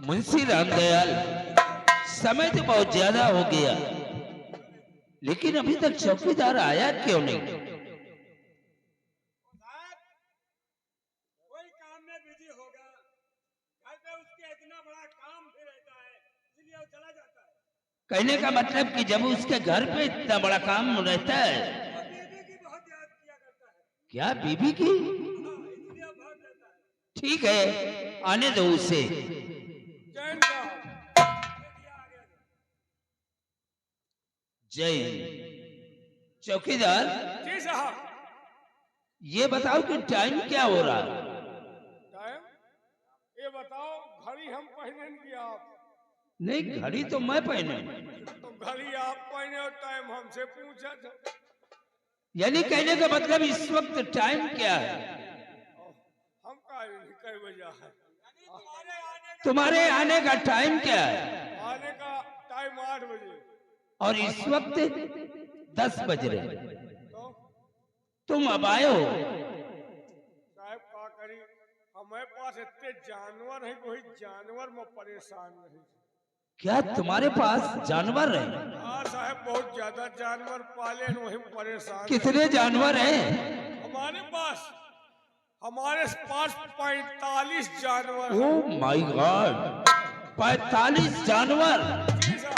मुंशी रामदयाल, समय तो बहुत ज्यादा हो गया, लेकिन अभी तक चौकीदार आया क्यों नहीं? साहब, कोई काम में बिजी होगा। घर पे उसके इतना बड़ा काम भी रहता है, इसलिए वो चला जाता है। कहने का मतलब कि जब उसके घर पे इतना बड़ा काम रहता है। वो बीवी की बहुत याद किया करता है। क्या बीबी की? हाँ, इसलिए वो भाग जाता है। ठीक है, आने दो उसे। जैन साहब, देखिए आ गया। जय हिंद। चौकीदार, जी साहब। ये बताओ कि टाइम क्या हो रहा है? टाइम ये बताओ, घड़ी हम पहने कि आप? नहीं, घड़ी तो मैं पहने। तो घड़ी आप पहने और टाइम हमसे पूछा था। यानी कहने का मतलब इस वक्त टाइम क्या है? हम का कई बजा है? तुम्हारे आने का टाइम क्या है? आने का टाइम 8 बजे। और इस वक्त 10 बज रहे। तो तुम अब आए हो? साहब का करी, हमारे पास इतने जानवर है, कोई जानवर में परेशान नहीं। क्या तुम्हारे पास जानवर है? हाँ साहब, बहुत ज्यादा जानवर पाले हैं, वही परेशान। कितने जानवर हैं? हमारे पास 45 जानवर हैं। ओह माय गॉड, 45 जानवर। जी साहब।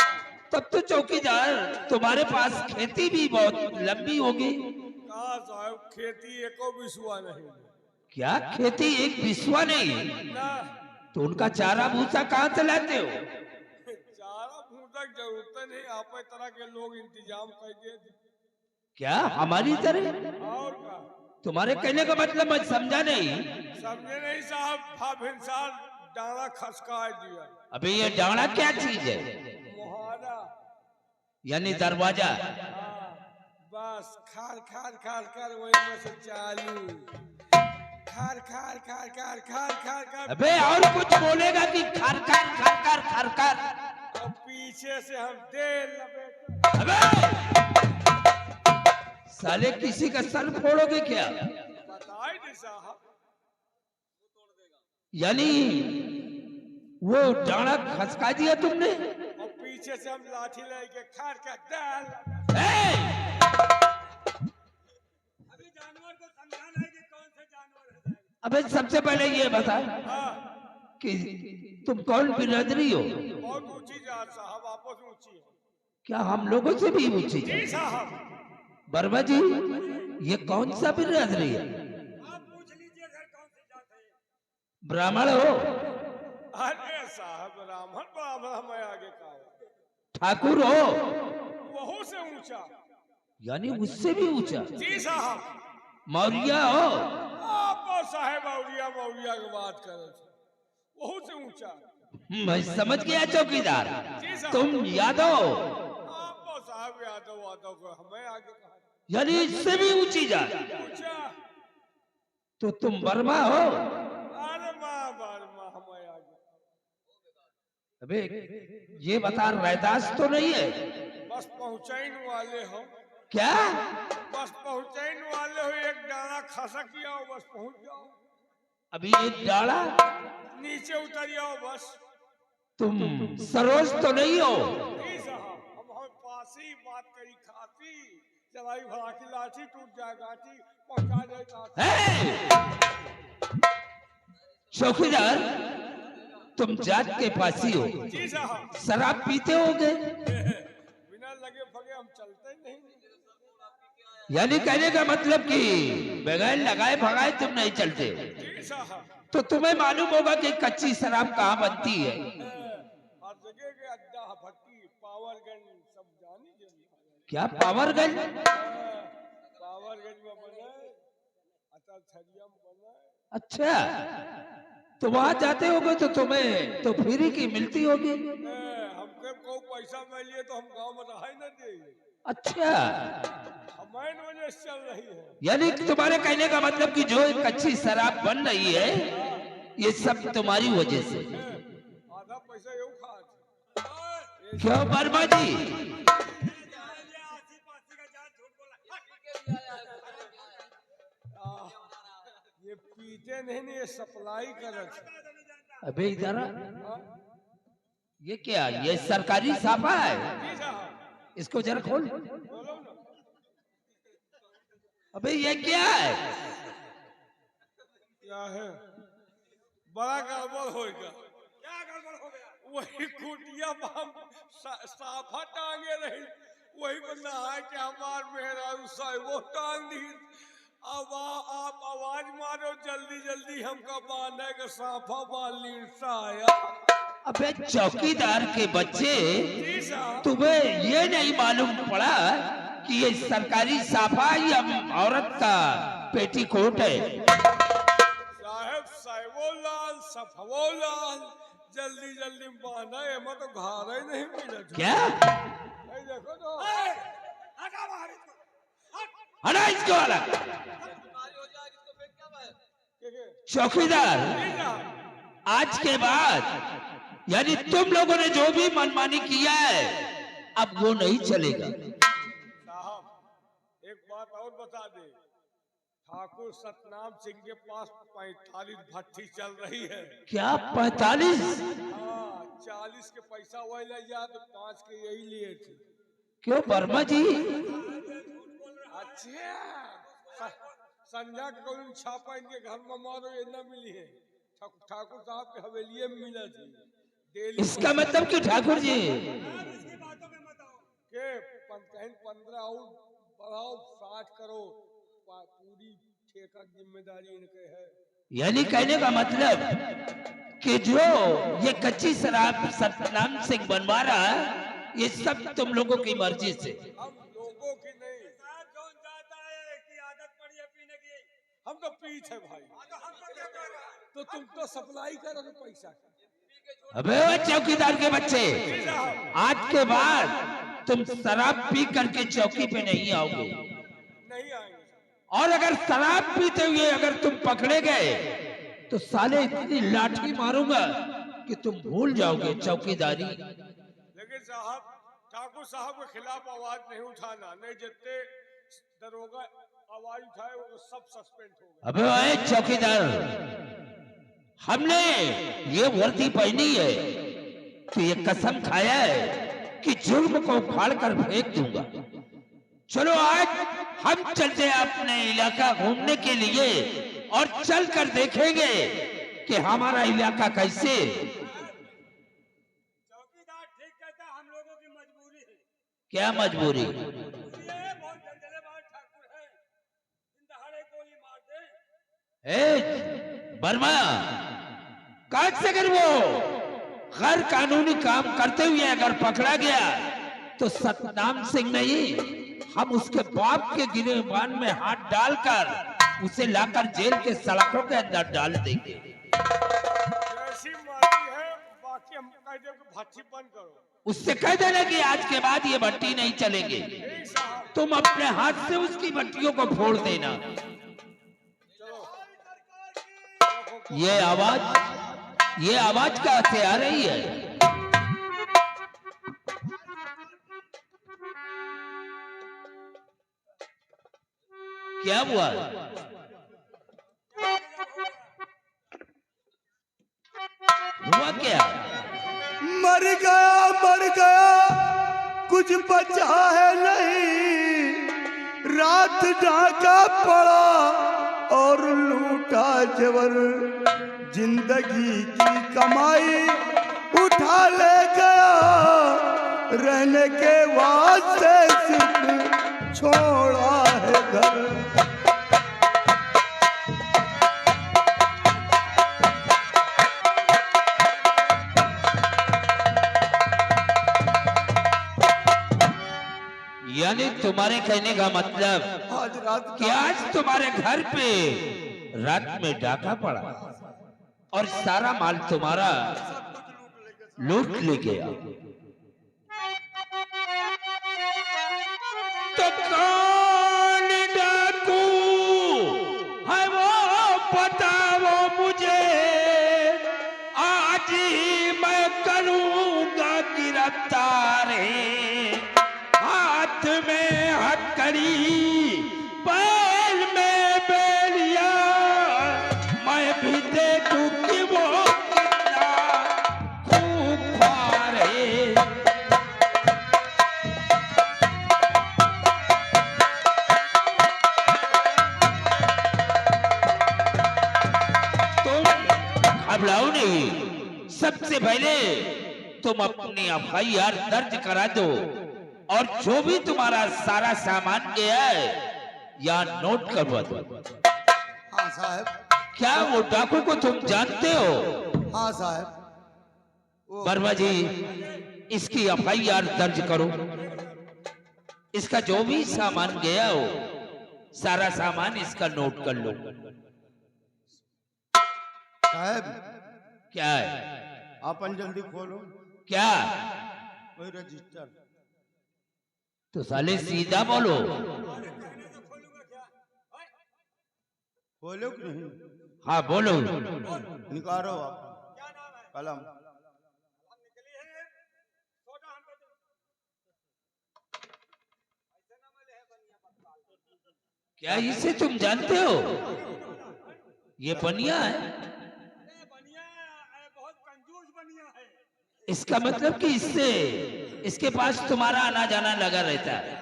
तब तो चौकीदार, तुम्हारे पास खेती भी बहुत लंबी होगी। कहा साहब, खेती एको बिस्वा नहीं। क्या खेती एक बिस्वा नहीं? ना, तो उनका चारा भूसा कहाँ से लाते हो? चारा भूसा की जरूरत नहीं, आप तरह के लोग इंतजाम कर दे। क्या हमारी तरह? और का तुम्हारे कहने का मतलब मैं समझा नहीं। समझे नहीं साहब, भाभिनसार डाला खसका दिया। अबे ये डांड़ा क्या चीज है? मुहारा। यानी दरवाजा। हाँ, बस खार खार खार खार वही में से चालू। खार खार खार खार खार खार खार। अबे और कुछ बोलेगा कि खरकार खरकार खरकार? और पीछे से हम तेल लपेट। अबे साले, किसी का सर फोड़ोगे क्या? बताए नहीं साहब। यानी वो डांड़ा खसका दिया तुमने? और पीछे से हम लाठी लेके खार का डाल। ए! अभी जानवर को समझाना है कि कौन से जानवर है। अबे सबसे पहले ये बता हाँ कि तुम कौन बिरादरी हो? बहुत ऊंची जात साहब, आपस में ऊंची है। क्या हम लोगों से भी ऊंची जी जात? साहब, वर्मा जी, ये कौन सा बिरादरी है? आप पूछ लीजिए घर कौन से जाते हैं। ब्राह्मण हो? अरे साहब, ब्राह्मण ब्राह्मण मैं आगे का हूँ। ठाकुर हो? वहू से ऊंचा। यानी उससे भी ऊंचा? जी साहब, मौर्य हो? आप साहेब मौरिया मौरिया की बात करे थे, वहू से ऊंचा। मैं समझ गया चौकीदार, जी साहब, तुम यादव, आप साहब यादव वादव को हमें आगे कहा यानी इससे भी ऊंची जात। ऊंचा। तो तुम वर्मा हो? अरे माँ बारमा हमें आगे। अबे ये बता, रैदास तो नहीं है? बस पहुंचाइन वाले हो, क्या? बस पहुंचाइन वाले हो, एक डाला खसा किया हो, बस पहुंच जाओ। अभी एक डाला? नीचे उतर जाओ बस। तुम सरोज तो नहीं हो? जी साहब, हम पासी बात करी खासी, चलाई भरा की लाठी टूट जाए गाठी, पहुंचा जाए गाठी। हे! चौकीदार, तुम जात के पासी हो, जी साहब, शराब पीते होगे? बिना लगे फगे हम चलते ही नहीं। यानी कहने का मतलब कि बगैर लगाए भगाए तुम नहीं चलते? जी साहब, तो तुम्हें मालूम होगा कि कच्ची शराब कहाँ बनती है? हर जगह के अड्डा भट्टी पावरगंज सब जानी जानी। क्या पावरगंज? पावरगंज में बने, अतल छरिया में बने। अच्छा, तो वहां जाते होगे तो तुम्हें तो फ्री की मिलती होगी? हमके को पैसा मिल लिए तो हम गांव में रहा ही न दे। अच्छा, हमारे वजह से चल रही है। यानी कि तुम्हारे कहने का मतलब कि जो एक कच्ची शराब बन रही है ये सब तुम्हारी वजह से? आधा पैसा यू खा। क्यों वर्मा जी? ये पीते नहीं, ये सप्लाई कर। अबे इधर आ। ये क्या, ये सरकारी छापा है? जी साहब, इसको जरा खोल। बोलो ना। अबे ये क्या है? क्या है? बड़ा गड़बड़ होगा। क्या गड़बड़ हो गया? वही कुटिया बम साफा टांगे रही, वही बंदा है कि हमार मेहरारू साहब वो टांग दी। अब आप आवाज मारो जल्दी जल्दी, हमका बांधे का साफा बांध ली साया। अबे चौकीदार के बच्चे, जी साहब, तुम्हें ये नहीं मालूम पड़ा कि ये सरकारी साफा या औरत का पेटीकोट है? साहब साहिबो लाल सफवो लाल, जल्दी जल्दी बांधा है, मैं तो घर ही नहीं मिला। क्या? नहीं देखो तो। हटा इसको वाला। चौकीदार, जी साहब, आज के बाद यानी तुम लोगों ने जो भी मनमानी किया है अब वो नहीं चलेगा। साहब एक बात और बता दे, ठाकुर सतनाम सिंह के पास 45 भट्टी चल रही है। क्या 45? हाँ, 40 के पैसा वही ले जा तो 5 के यही लिए थे। क्यों वर्मा जी? अच्छा, संध्या को छापा इनके घर में मारो ये न मिली है, ठाकुर साहब के हवेली में मिला थी डेली। इसका मतलब कि ठाकुर जी के 15 और बढ़ाओ 60 करोड़ पूरी ठेका जिम्मेदारी इनके है। यानी कहने का मतलब कि जो ये कच्ची शराब सतनाम सिंह बनवा रहा है ये सब तुम लोगों की मर्जी से? हम लोगों की नहीं, कौन जाता है कि आदत पड़ी है पीने की, हम तो पीत है भाई। तो तुम तो सप्लाई करो तो पैसा। अबे चौकीदार के बच्चे, आज के बाद तुम शराब पी करके चौकी पे नहीं आओगे। नहीं आएंगे। और अगर शराब पीते हुए अगर तुम पकड़े गए तो साले इतनी लाठी मारूंगा कि तुम भूल जाओगे चौकीदारी। लेकिन साहब ठाकुर साहब के खिलाफ आवाज नहीं उठाना, नहीं जितने दरोगा आवाज उठाए वो सब सस्पेंड हो गए। अबे ओए चौकीदार, हमने ये वर्दी पहनी है तो ये कसम खाया है कि जुर्म को उखाड़ कर फेंक दूंगा। चलो आज हम चलते हैं अपने इलाका घूमने के लिए और चल कर देखेंगे कि हमारा इलाका कैसे। चौकीदार ठीक कहता है, हम लोगों की मजबूरी है। क्या मजबूरी? ये बहुत जंगलेबाज ठाकुर है, दिन दहाड़े गोली मार दे। वर्मा, काट से अगर वो गैर कानूनी काम करते हुए अगर पकड़ा गया तो सतनाम सिंह नहीं, हम उसके बाप के गिरेबान में हाथ डालकर उसे लाकर जेल के सलाखों के अंदर डाल देंगे। जैसी मर्जी है, बाकी हम कह दे कि भट्टी बंद करो। उससे कह देना कि आज के बाद ये भट्टी नहीं चलेंगे, ठीक साहब। तुम अपने हाथ से उसकी भट्टियों को फोड़ देना। ये आवाज कहाँ से आ रही है? क्या हुआ? हुआ क्या? मर गया कुछ बचा है नहीं, रात ढाका पड़ा और लूटा जबर, जिंदगी की कमाई उठा ले गया, रहने के वास्ते सिर्फ छोड़ा है घर। यानी तुम्हारे कहने का मतलब आज रात कि आज तुम्हारे घर पे रात में डाका पड़ा और सारा माल तुम्हारा लूट ले गया। तो कौन डाकू है वो बताओ मुझे, आज ही मैं करूंगा गिरफ्तार। हाथ में हथकड़ी, पैर में बेलिया, मैं भी देखूं कि वो कितना खूंखार है। तुम घबराओ नहीं, सबसे पहले तुम अपनी एफआईआर दर्ज करा दो और जो भी तुम्हारा सारा सामान गया है यहाँ नोट करवा दो। हाँ साहब। क्या वो डाकू को तुम जानते हो? हाँ साहब। वर्मा जी, इसकी एफआईआर दर्ज करो। इसका जो भी सामान गया हो सारा सामान इसका नोट कर लो। साहब क्या है? अपन जल्दी खोलो। क्या? वही रजिस्टर। तो साले सीधा बोलो। खोलो कि नहीं? हाँ बोलो। निकालो आप कलम। क्या इसे तुम जानते हो? ये बनिया है। बहुत कंजूस बनिया है। इसका मतलब कि इससे इसके पास तुम्हारा आना जाना लगा रहता है।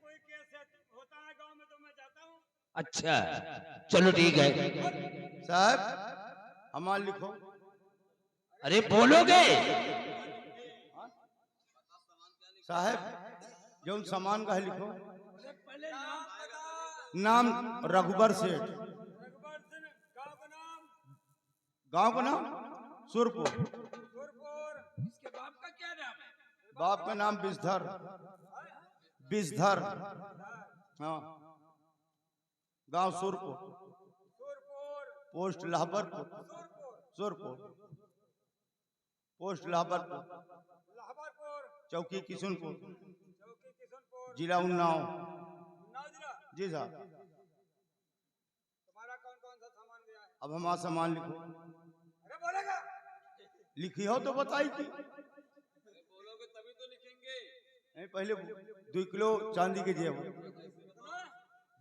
कोई केस होता है गांव में तो मैं जाता हूँ। अच्छा चलो ठीक है। साहब हमार लिखो। अरे बोलोगे? साहब जो सामान का है लिखो। नाम रघुबर सेठ। गांव का नाम सुरपुर। इसके बाप का क्या नाम है? बाप का नाम विषधर। विषधर। हाँ। गांव सुरपुर। पोस्ट लाहबरपुर। सुरपुर। पोस्ट लाहबरपुर। चौकी किशनपुर। जिला उन्नाव। जी साहब। तुम्हारा कौन कौन सा सामान गया है? अब हमारा सामान लिखो। अरे बोलेगा? लिखी हो तो बताई थी। बोलोगे तभी तो लिखेंगे। नहीं पहले 2 किलो चांदी के जेवर।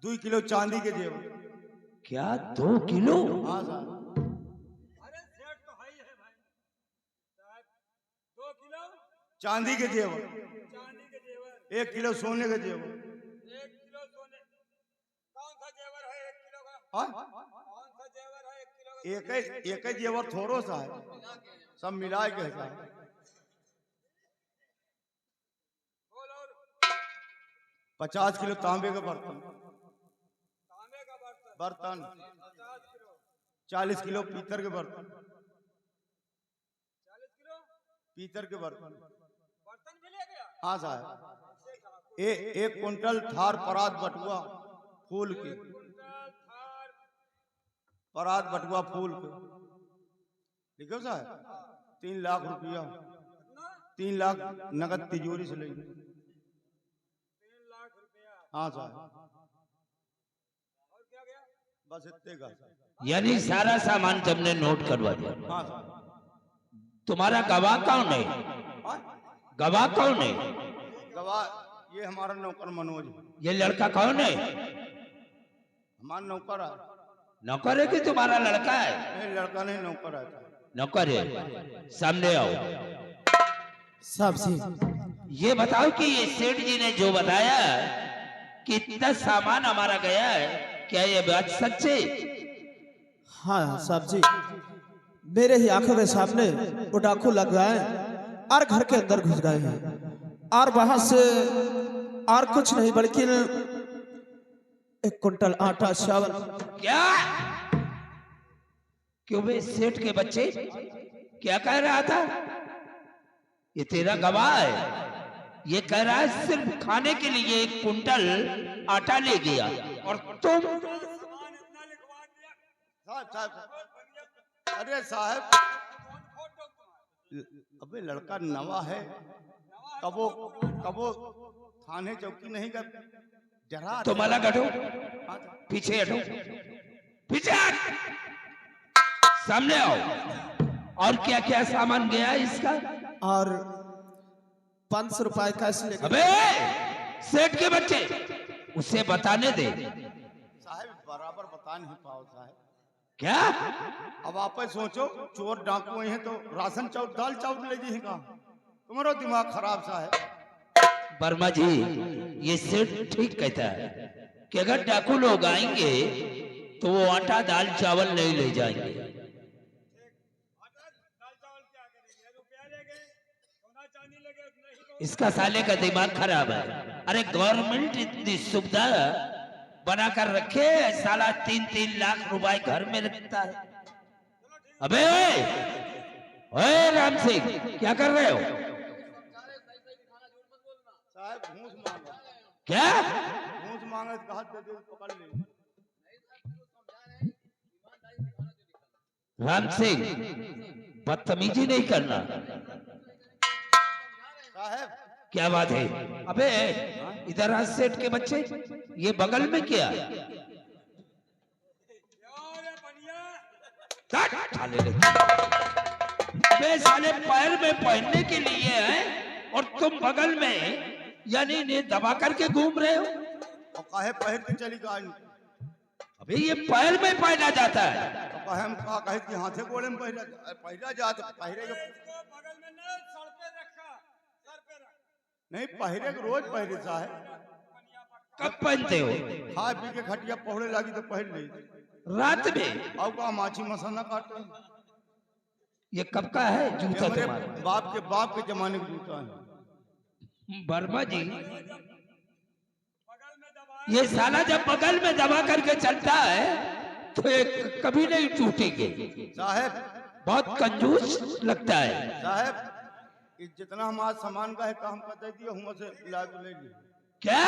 2 किलो चांदी के जेवर। क्या 2 किलो? हाँ साहब। अरे सेठ तो है ही है भाई साहब। 2 किलो चांदी के जेवर। चांदी के जेवर। 1 किलो सोने के जेवर। 1 किलो सोने। कौन सा जेवर है 1 किलो का? हाँ? एक ही जेवर थोड़ो सा है, सब मिला के है साहब। 50 किलो तांबे का बर्तन, 40 किलो पीतल के बर्तन, पीतल के बर्तन हाँ साहब। एक कुंटल थार परात बटुआ फूल के, परात बटुआ फूल के लिखो साहब। 3 लाख रुपया, 3 लाख नगद तिजोरी से लेंगे। हाँ साहब, बस इतने का। यानी सारा सामान तुमने नोट करवा दिया। हाँ साहब। तुम्हारा गवाह कौन है? गवाह कौन है? गवाह ये हमारा नौकर मनोज है। ये लड़का कौन है? हमारा नौकर है। नौकर है कि तुम्हारा लड़का है? नहीं, लड़का नहीं, नौकर है। नौकर है। सामने आओ। साहब जी, ये बताओ कि ये सेठ जी ने जो बताया कि इतना सामान हमारा गया है, क्या ये बात सच है? हाँ साहब जी, मेरे ही आंखों के सामने वो डाकू लग गए और घर के अंदर घुस गए हैं और वहां से और कुछ नहीं बल्कि 1 कुंटल आटा चावल। क्या? क्यों बे सेठ के बच्चे क्या कह रहा था? ये तेरा गवाह है। ये कह रहा है सिर्फ खाने के लिए 1 कुंटल आटा ले गया और तुम। अरे साहब, अबे लड़का नवा है, कबो थाने चौकी नहीं कर डरा। तुम अलग हटो, पीछे हटो, पीछे हट, सामने आओ। और क्या क्या सामान गया है इसका? और 500 रुपए कैश ले गए। अबे सेठ के बच्चे, उसे बताने दे। साहब बराबर बता नहीं पाओ साहब। क्या? अब आप ही सोचो, चोर डाकू हैं तो राशन चाउल दाल चाउल ले जी कहा। तुम्हारा दिमाग खराब सा है। वर्मा जी, ये सेठ ठीक कहता है कि अगर डाकू लोग आएंगे तो वो आटा दाल चावल नहीं ले जाएंगे। इसका साले का दिमाग खराब है। अरे गवर्नमेंट इतनी सुविधा बनाकर रखे, साला 3-3 लाख रुपए घर में रखता है। अबे ओए राम सिंह, क्या कर रहे हो? साहब घूस मांगा। क्या? घूस मांगे तो हाथ दे पकड़ ले। राम सिंह, बदतमीजी नहीं करना। साहब क्या बात है? अबे इधर आ सेठ के बच्चे, ये बगल में क्या? साले अबे साले पैर में पहनने के लिए है और तुम बगल में यानी इन्हें दबा करके घूम रहे हो। और काहे पहन के चली गई? अबे ये पैर में पहना जाता है। तो काहे हम कहे कि हाथे गोड़े में पहिरा जात पहिरे के नहीं, पहिरे के रोज पहिरे साहब। कब पहनते हो? खा पी के खटिया पहुड़े लगी तो पहन ली। रात में? अब का माछी मसाना काटो। ये कब का है जूता हमारे तुम्हारा? बाप के जमाने का जूता है। वर्मा जी, ये साला जब बगल में दबा करके चलता है तो ये कभी नहीं टूटेंगे। साहब बहुत कंजूस लगता है। साहब जितना हमारा सामान का है काम कर दे दिए, हम से लाग ले ली। क्या?